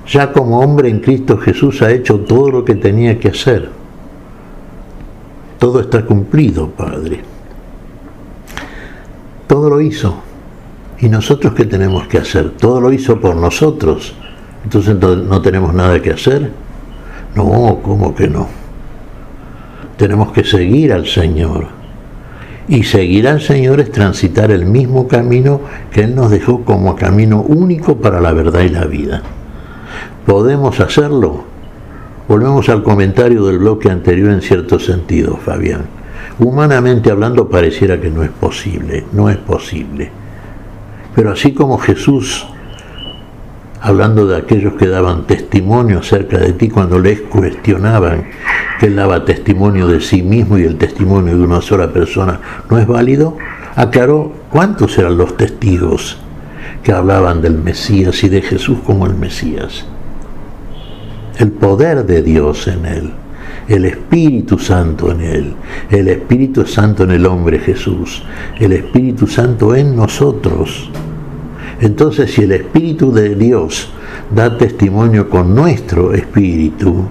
Ya como hombre en Cristo Jesús ha hecho todo lo que tenía que hacer. Todo está cumplido, Padre. Todo lo hizo. ¿Y nosotros qué tenemos que hacer? Todo lo hizo por nosotros. Entonces no tenemos nada que hacer. No, ¿cómo que no? Tenemos que seguir al Señor. Y seguir al Señor es transitar el mismo camino que Él nos dejó como camino único para la verdad y la vida. ¿Podemos hacerlo? Volvemos al comentario del bloque anterior en cierto sentido, Fabián. Humanamente hablando pareciera que no es posible, no es posible. Pero así como Jesús hablando de aquellos que daban testimonio acerca de ti cuando les cuestionaban que él daba testimonio de sí mismo y el testimonio de una sola persona no es válido, aclaró cuántos eran los testigos que hablaban del Mesías y de Jesús como el Mesías. El poder de Dios en él, el Espíritu Santo en él, el Espíritu Santo en el hombre Jesús, el Espíritu Santo en nosotros. Entonces, si el Espíritu de Dios da testimonio con nuestro espíritu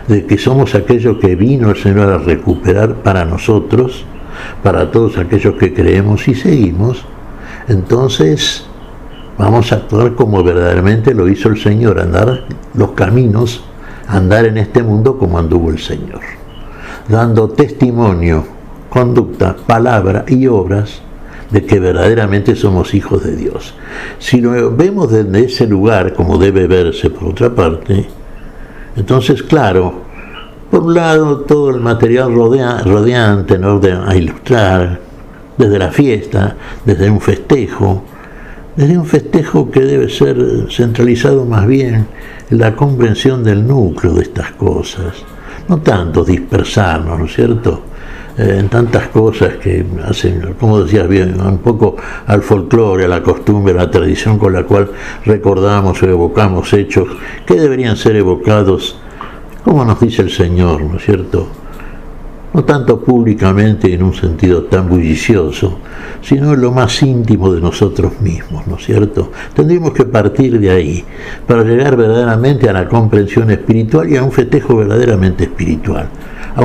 de que somos aquellos que vino el Señor a recuperar para nosotros, para todos aquellos que creemos y seguimos, entonces vamos a actuar como verdaderamente lo hizo el Señor, andar los caminos, andar en este mundo como anduvo el Señor, dando testimonio, conducta, palabra y obras de que verdaderamente somos hijos de Dios. Si lo vemos desde ese lugar, como debe verse por otra parte, entonces, claro, por un lado todo el material rodeante, ¿no?, a ilustrar, desde la fiesta, desde un festejo que debe ser centralizado más bien en la comprensión del núcleo de estas cosas, no tanto dispersarnos, ¿no es cierto?, en tantas cosas que hacen, como decías bien, un poco al folclore, a la costumbre, a la tradición con la cual recordamos o evocamos hechos que deberían ser evocados, como nos dice el Señor, ¿no es cierto?, no tanto públicamente en un sentido tan bullicioso, sino en lo más íntimo de nosotros mismos, ¿no es cierto? Tendríamos que partir de ahí para llegar verdaderamente a la comprensión espiritual y a un festejo verdaderamente espiritual, a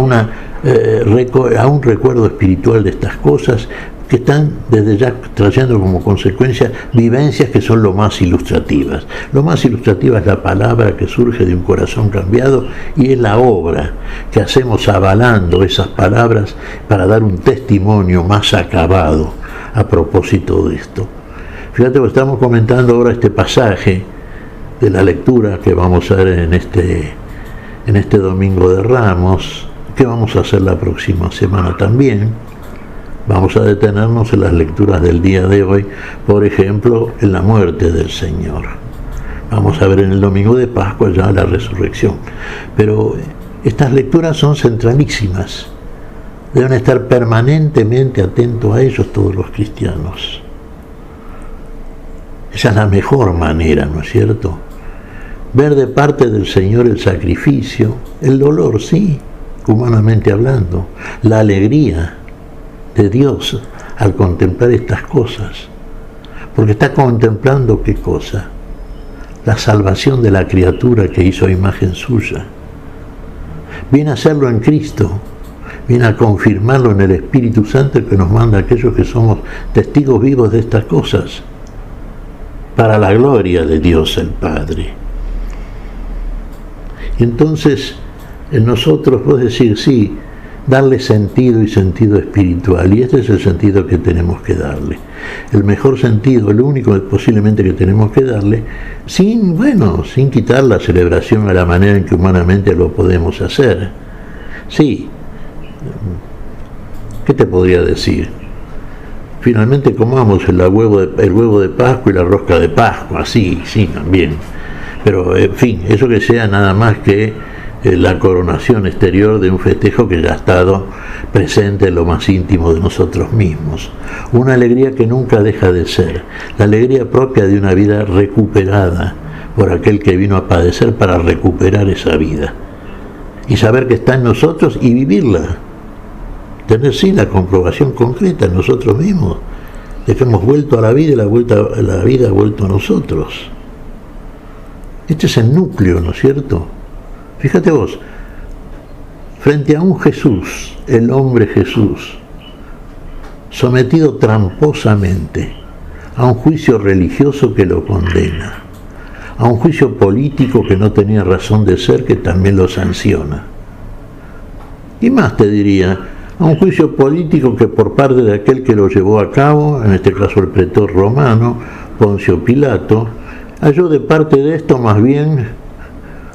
un recuerdo espiritual de estas cosas que están desde ya trayendo como consecuencia vivencias que son lo más ilustrativas. Lo más ilustrativa es la palabra que surge de un corazón cambiado y es la obra que hacemos avalando esas palabras para dar un testimonio más acabado a propósito de esto. Fíjate que estamos comentando ahora este pasaje de la lectura que vamos a ver en este Domingo de Ramos, que vamos a hacer la próxima semana también. Vamos a detenernos en las lecturas del día de hoy, por ejemplo, en la muerte del Señor. Vamos a ver en el Domingo de Pascua ya la resurrección. Pero estas lecturas son centralísimas. Deben estar permanentemente atentos a ellos todos los cristianos. Esa es la mejor manera, ¿no es cierto? Ver de parte del Señor el sacrificio, el dolor, sí, humanamente hablando, la alegría de Dios al contemplar estas cosas, porque está contemplando ¿qué cosa? La salvación de la criatura que hizo a imagen suya. Viene a hacerlo en Cristo, viene a confirmarlo en el Espíritu Santo que nos manda a aquellos que somos testigos vivos de estas cosas, para la gloria de Dios el Padre. Y entonces en nosotros puedes decir, sí, darle sentido y sentido espiritual, y este es el sentido que tenemos que darle, el mejor sentido, el único posiblemente que tenemos que darle, sin quitar la celebración a la manera en que humanamente lo podemos hacer. Sí, ¿qué te podría decir? Finalmente comamos el huevo de Pascua y la rosca de Pascua, sí, también, pero en fin, eso que sea nada más que la coronación exterior de un festejo que ya ha estado presente en lo más íntimo de nosotros mismos. Una alegría que nunca deja de ser, la alegría propia de una vida recuperada por aquel que vino a padecer para recuperar esa vida. Y saber que está en nosotros y vivirla. Tener sí la comprobación concreta en nosotros mismos de que hemos vuelto a la vida y la vida ha vuelto a nosotros. Este es el núcleo, ¿no es cierto? Fíjate vos, frente a un Jesús, el hombre Jesús, sometido tramposamente a un juicio religioso que lo condena, a un juicio político que no tenía razón de ser, que también lo sanciona. Y más te diría, a un juicio político que por parte de aquel que lo llevó a cabo, en este caso el pretor romano, Poncio Pilato, halló de parte de esto más bien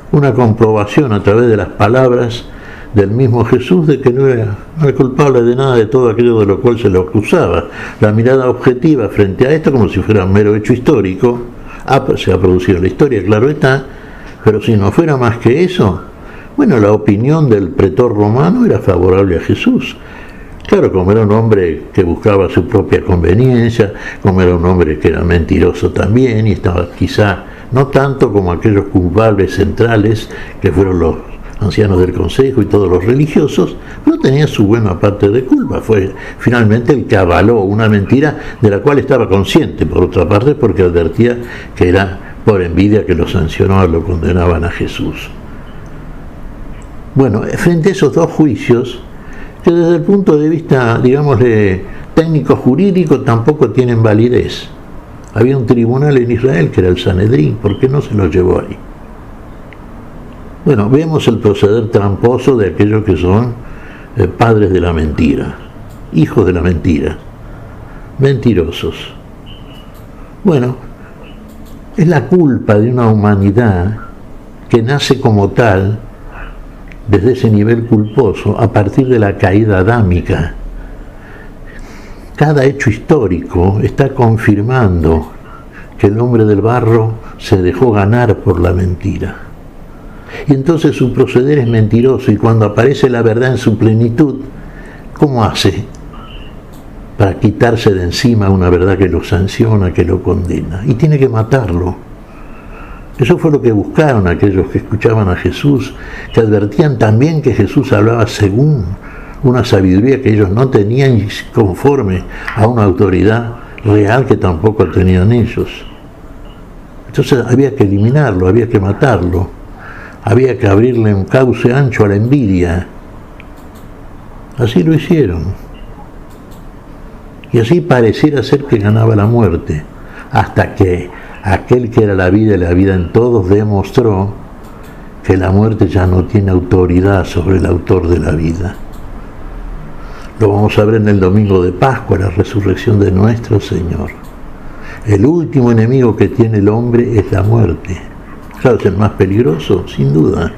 una comprobación a través de las palabras del mismo Jesús de que no era culpable de nada de todo aquello de lo cual se lo acusaba. La mirada objetiva frente a esto, como si fuera un mero hecho histórico, se ha producido en la historia, claro está, pero si no fuera más que eso, bueno, la opinión del pretor romano era favorable a Jesús. Claro, como era un hombre que buscaba su propia conveniencia, como era un hombre que era mentiroso también, y estaba quizá no tanto como aquellos culpables centrales que fueron los ancianos del consejo y todos los religiosos, no tenía su buena parte de culpa. Fue finalmente el que avaló una mentira de la cual estaba consciente, por otra parte, porque advertía que era por envidia que lo sancionaban, lo condenaban a Jesús. Bueno, frente a esos dos juicios, que desde el punto de vista, digámosle, técnico-jurídico tampoco tienen validez. Había un tribunal en Israel que era el Sanedrín, ¿por qué no se lo llevó ahí? Bueno, vemos el proceder tramposo de aquellos que son padres de la mentira, hijos de la mentira, mentirosos. Bueno, es la culpa de una humanidad que nace como tal, desde ese nivel culposo, a partir de la caída adámica. Cada hecho histórico está confirmando que el hombre del barro se dejó ganar por la mentira. Y entonces su proceder es mentiroso, y cuando aparece la verdad en su plenitud, ¿cómo hace para quitarse de encima una verdad que lo sanciona, que lo condena? Y tiene que matarlo. Eso fue lo que buscaron aquellos que escuchaban a Jesús, que advertían también que Jesús hablaba según una sabiduría que ellos no tenían, y conforme a una autoridad real que tampoco tenían ellos. Entonces había que eliminarlo, había que matarlo, había que abrirle un cauce ancho a la envidia. Así lo hicieron. Y así pareciera ser que ganaba la muerte, hasta que aquel que era la vida y la vida en todos demostró que la muerte ya no tiene autoridad sobre el autor de la vida. Lo vamos a ver en el domingo de Pascua, la resurrección de nuestro Señor. El último enemigo que tiene el hombre es la muerte. Claro, es el más peligroso, sin duda,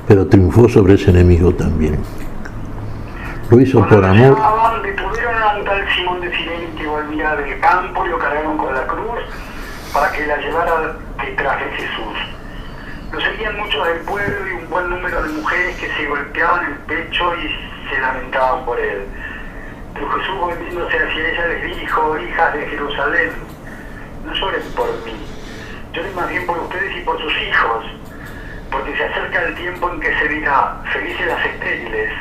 pero triunfó sobre ese enemigo también. Lo hizo por amor. Detuvieron a un tal Simón de Cirene que volvía del campo y lo cargaron con la cruz para que la llevara detrás de Jesús. Lo seguían muchos del pueblo y un buen número de mujeres que se golpeaban el pecho y se lamentaban por él. Pero Jesús, volviéndose hacia ella, les dijo: hijas de Jerusalén, no lloren por mí, lloren más bien por ustedes y por sus hijos, porque se acerca el tiempo en que se dirá: felices las estériles,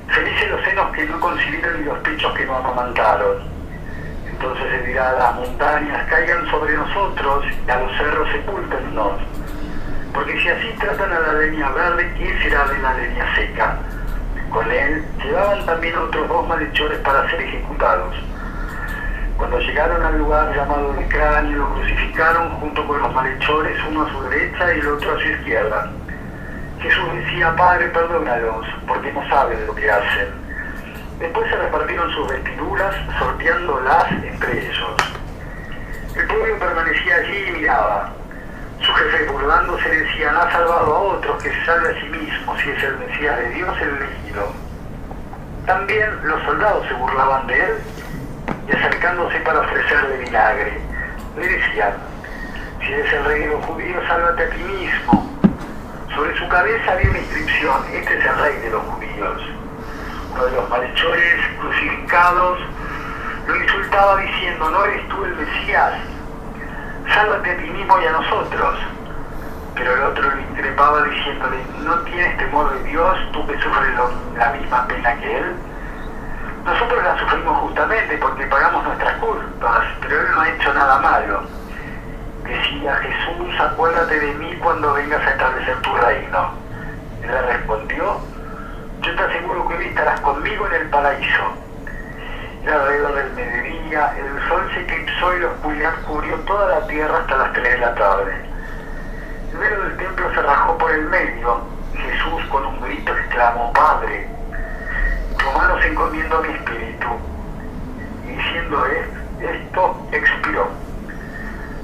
felices los senos que no concibieron y los pechos que no amamantaron. Entonces se dirá a las montañas: caigan sobre nosotros, y a los cerros sepúltennos. Porque si así tratan a la leña verde, ¿qué será de la leña seca? Con él llevaban también otros dos malhechores para ser ejecutados. Cuando llegaron al lugar llamado el Cráneo, lo crucificaron junto con los malhechores, uno a su derecha y el otro a su izquierda. Jesús decía: Padre, perdónalos, porque no saben lo que hacen. Después se repartieron sus vestiduras, sorteándolas entre ellos. El pueblo permanecía allí y miraba. Su jefe, burlándose, decían: ha salvado a otros, que se salve a sí mismo, si es el Mesías de Dios, el elegido. También los soldados se burlaban de él, y acercándose para ofrecerle vinagre, le decían: si eres el rey de los judíos, sálvate a ti mismo. Sobre su cabeza había una inscripción: este es el rey de los judíos. Uno de los malhechores crucificados lo insultaba diciendo: ¿no eres tú el Mesías? Sálvate a ti mismo y a nosotros. Pero el otro le increpaba diciéndole: ¿no tienes temor de Dios, tú que sufres la misma pena que él? Nosotros la sufrimos justamente porque pagamos nuestras culpas, pero él no ha hecho nada malo. Decía Jesús: acuérdate de mí cuando vengas a establecer tu reino. Él le respondió: yo te aseguro que hoy estarás conmigo en el paraíso. Era alrededor del mediodía, el sol se eclipsó y la oscuridad cubrió toda la tierra hasta las 3 de la tarde. El velo del templo se rajó por el medio. Jesús, con un grito, exclamó: Padre, tu mano se encomienda a mi espíritu. Y diciendo esto, expiró.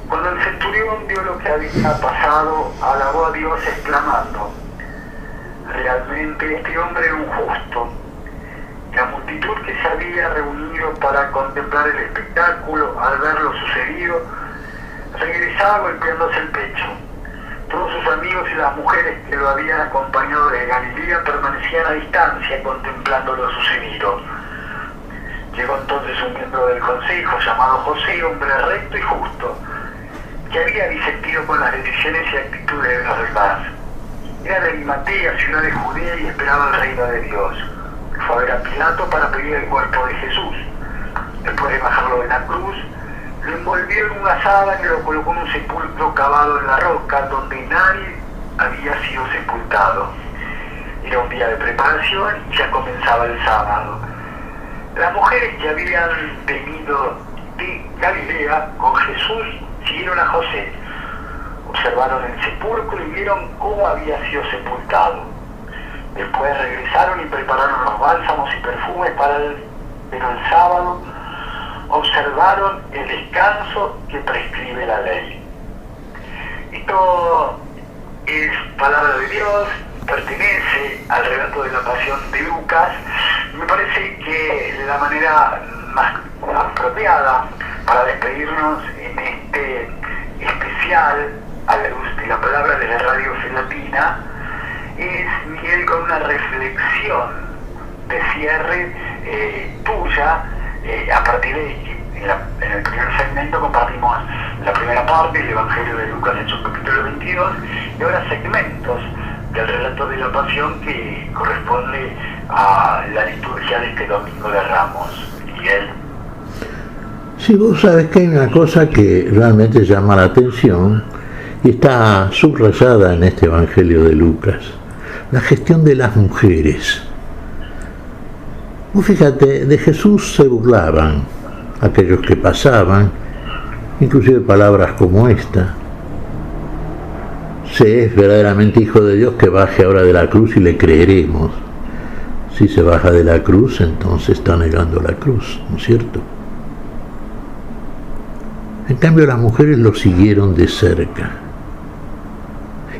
Cuando el centurión vio lo que había pasado, alabó a Dios exclamando: realmente este hombre era un justo. La multitud que se había reunido para contemplar el espectáculo, al ver lo sucedido, regresaba golpeándose el pecho. Todos sus amigos y las mujeres que lo habían acompañado de Galilea permanecían a distancia contemplando lo sucedido. Llegó entonces un miembro del consejo llamado José, hombre recto y justo, que había disentido con las decisiones y actitudes de los demás. Era de Arimatea, ciudad de Judea, y esperaba el reino de Dios. Fue a ver a Pilato para pedir el cuerpo de Jesús. Después de bajarlo de la cruz, lo envolvió en una sábana y lo colocó en un sepulcro cavado en la roca, donde nadie había sido sepultado. Era un día de preparación y ya comenzaba el sábado. Las mujeres que habían venido de Galilea con Jesús siguieron a José. Observaron el sepulcro y vieron cómo había sido sepultado. Después regresaron y prepararon los bálsamos y perfumes pero el sábado observaron el descanso que prescribe la ley. Esto es palabra de Dios, pertenece al relato de la pasión de Lucas. Me parece que la manera más apropiada para despedirnos en este especial a la luz de la palabra de la Radio Fe Latina es, Miguel, con una reflexión de cierre tuya. A partir de en el primer segmento compartimos la primera parte del Evangelio de Lucas en su capítulo 22 y ahora segmentos del relato de la pasión que corresponde a la liturgia de este Domingo de Ramos. Miguel. Sí, vos sabés que hay una cosa que realmente llama la atención y está subrayada en este Evangelio de Lucas: la gestión de las mujeres. Vos fíjate, de Jesús se burlaban aquellos que pasaban, inclusive palabras como esta: si es verdaderamente hijo de Dios, que baje ahora de la cruz y le creeremos. Si se baja de la cruz, entonces está negando la cruz, ¿no es cierto? En cambio, las mujeres lo siguieron de cerca.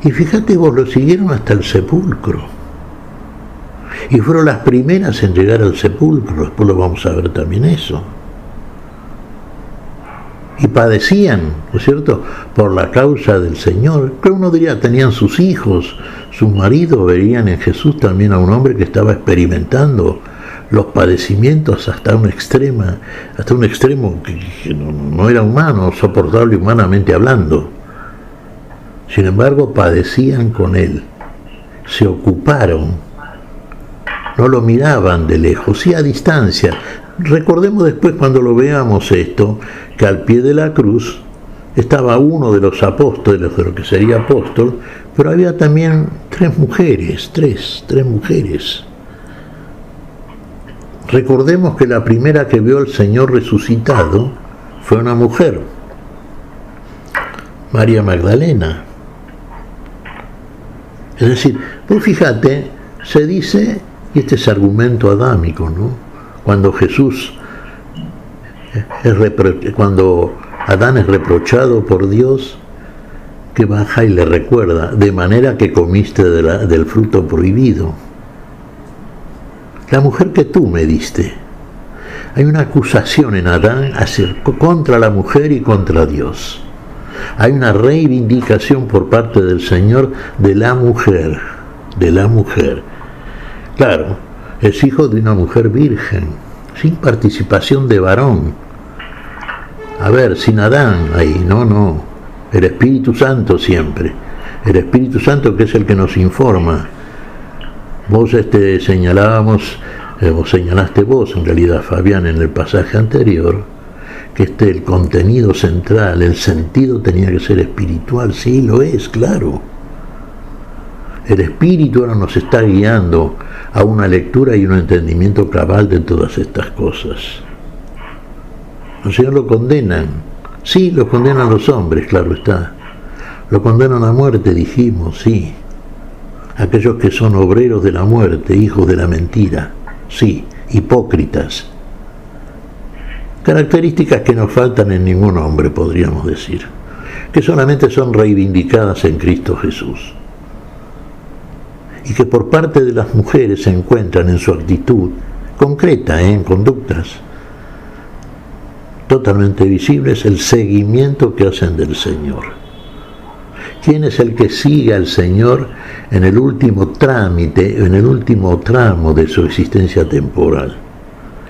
Y fíjate vos, lo siguieron hasta el sepulcro. Y fueron las primeras en llegar al sepulcro, después lo vamos a ver también eso. Y padecían, ¿no es cierto?, por la causa del Señor. Pero uno diría, tenían sus hijos, sus maridos, verían en Jesús también a un hombre que estaba experimentando los padecimientos hasta un extremo que no era humano, soportable humanamente hablando. Sin embargo, padecían con él, se ocuparon, no lo miraban de lejos, sí a distancia. Recordemos después, cuando lo veamos esto, que al pie de la cruz estaba uno de los apóstoles, de lo que sería apóstol, pero había también tres mujeres. Recordemos que la primera que vio al Señor resucitado fue una mujer, María Magdalena. Es decir, pues fíjate, se dice, y este es argumento adámico, ¿no?, cuando cuando Adán es reprochado por Dios, que baja y le recuerda: de manera que comiste del fruto prohibido. La mujer que tú me diste. Hay una acusación en Adán contra la mujer y contra Dios. Hay una reivindicación por parte del Señor de la mujer. Claro, es hijo de una mujer virgen, sin participación de varón. A ver, sin Adán ahí, no. El Espíritu Santo siempre. El Espíritu Santo, que es el que nos informa. Vos señalaste vos, en realidad, Fabián, en el pasaje anterior, que el contenido central, el sentido tenía que ser espiritual. Sí, lo es, claro. El Espíritu ahora nos está guiando a una lectura y un entendimiento cabal de todas estas cosas. Los Señor lo condenan. Sí, lo condenan los hombres, claro está. Lo condenan a muerte, dijimos, sí. Aquellos que son obreros de la muerte, hijos de la mentira, sí, hipócritas. Características que no faltan en ningún hombre, podríamos decir, que solamente son reivindicadas en Cristo Jesús. Y que por parte de las mujeres se encuentran en su actitud concreta, en conductas, totalmente visibles, el seguimiento que hacen del Señor. ¿Quién es el que sigue al Señor en el último trámite, en el último tramo de su existencia temporal,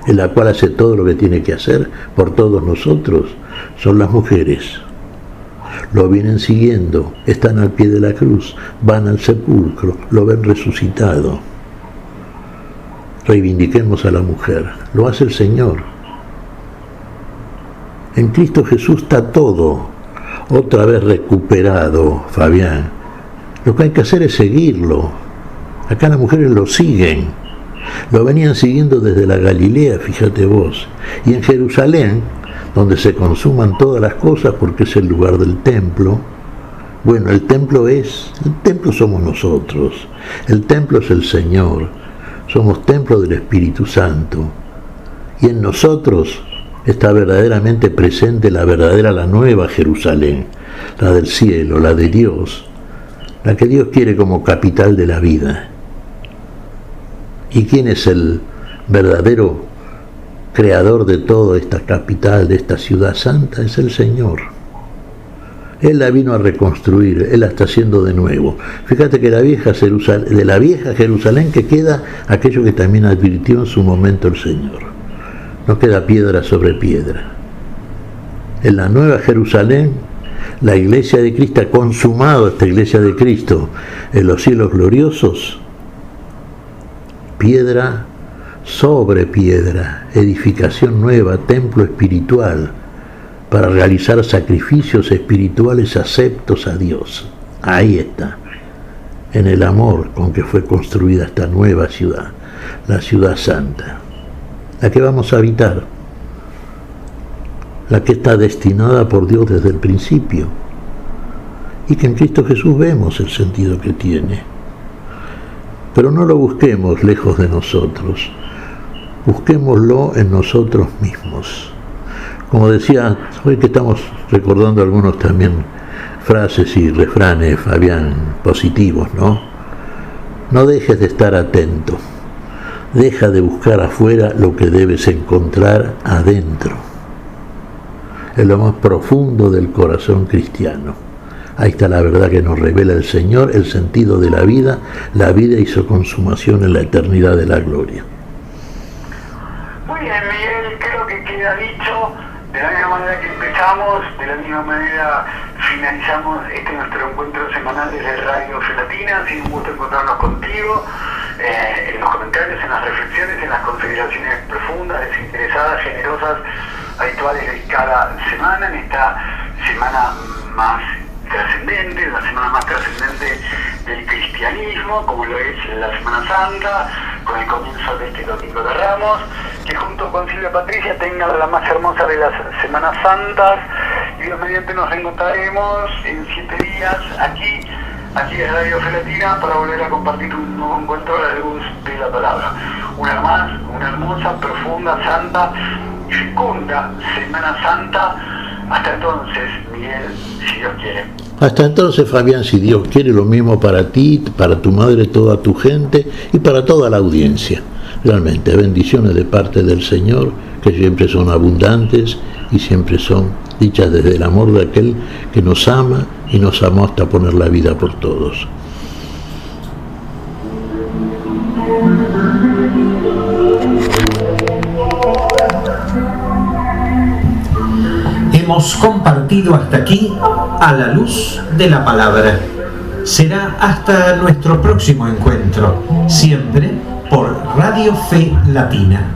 en la cual hace todo lo que tiene que hacer por todos nosotros? Son las mujeres. Lo vienen siguiendo, están al pie de la cruz, van al sepulcro, lo ven resucitado. Reivindiquemos a la mujer, lo hace el Señor. En Cristo Jesús está todo, otra vez recuperado, Fabián. Lo que hay que hacer es seguirlo. Acá las mujeres lo siguen. Lo venían siguiendo desde la Galilea, fíjate vos. Y en Jerusalén, donde se consuman todas las cosas porque es el lugar del templo. Bueno, el templo somos nosotros. El templo es el Señor. Somos templo del Espíritu Santo. Y en nosotros está verdaderamente presente la nueva Jerusalén, la del cielo, la de Dios, la que Dios quiere como capital de la vida. ¿Y quién es el verdadero creador de toda esta capital, de esta ciudad santa? Es el Señor. Él la vino a reconstruir, Él la está haciendo de nuevo. Fíjate que de la vieja Jerusalén que queda aquello que también advirtió en su momento el Señor. No queda piedra sobre piedra. En la nueva Jerusalén, la iglesia de Cristo ha consumado esta iglesia de Cristo en los cielos gloriosos, piedra sobre piedra, edificación nueva, templo espiritual, para realizar sacrificios espirituales aceptos a Dios. Ahí está, en el amor con que fue construida esta nueva ciudad, la ciudad santa, la que vamos a habitar, la que está destinada por Dios desde el principio, y que en Cristo Jesús vemos el sentido que tiene. Pero no lo busquemos lejos de nosotros, busquémoslo en nosotros mismos. Como decía, hoy que estamos recordando algunos también frases y refranes, Fabián, positivos, ¿no? No dejes de estar atento, deja de buscar afuera lo que debes encontrar adentro, en lo más profundo del corazón cristiano. Ahí está la verdad que nos revela el Señor, el sentido de la vida y su consumación en la eternidad de la gloria. Muy bien, Miguel, creo que queda dicho. De la misma manera que empezamos, de la misma manera finalizamos nuestro encuentro semanal desde Radio Fe Latina. Ha sido un gusto encontrarnos contigo, en los comentarios, en las reflexiones, en las consideraciones profundas, desinteresadas, generosas, habituales de cada semana, en esta semana más trascendente, la semana más trascendente del cristianismo, como lo es la Semana Santa, con el comienzo de este Domingo de Ramos, que junto con Silvia Patricia tengan la más hermosa de las Semanas Santas, y Dios mediante nos reencontraremos en 7 días aquí en Radio Fe Latina, para volver a compartir un nuevo encuentro a la luz de la palabra. Una hermosa, profunda, santa y fecunda Semana Santa. Hasta entonces, Miguel, si Dios quiere. Hasta entonces, Fabián, si Dios quiere, lo mismo para ti, para tu madre, toda tu gente y para toda la audiencia. Realmente, bendiciones de parte del Señor, que siempre son abundantes y siempre son dichas desde el amor de aquel que nos ama y nos amó hasta poner la vida por todos. Hemos compartido hasta aquí a la luz de la palabra. Será hasta nuestro próximo encuentro, siempre por Radio Fe Latina.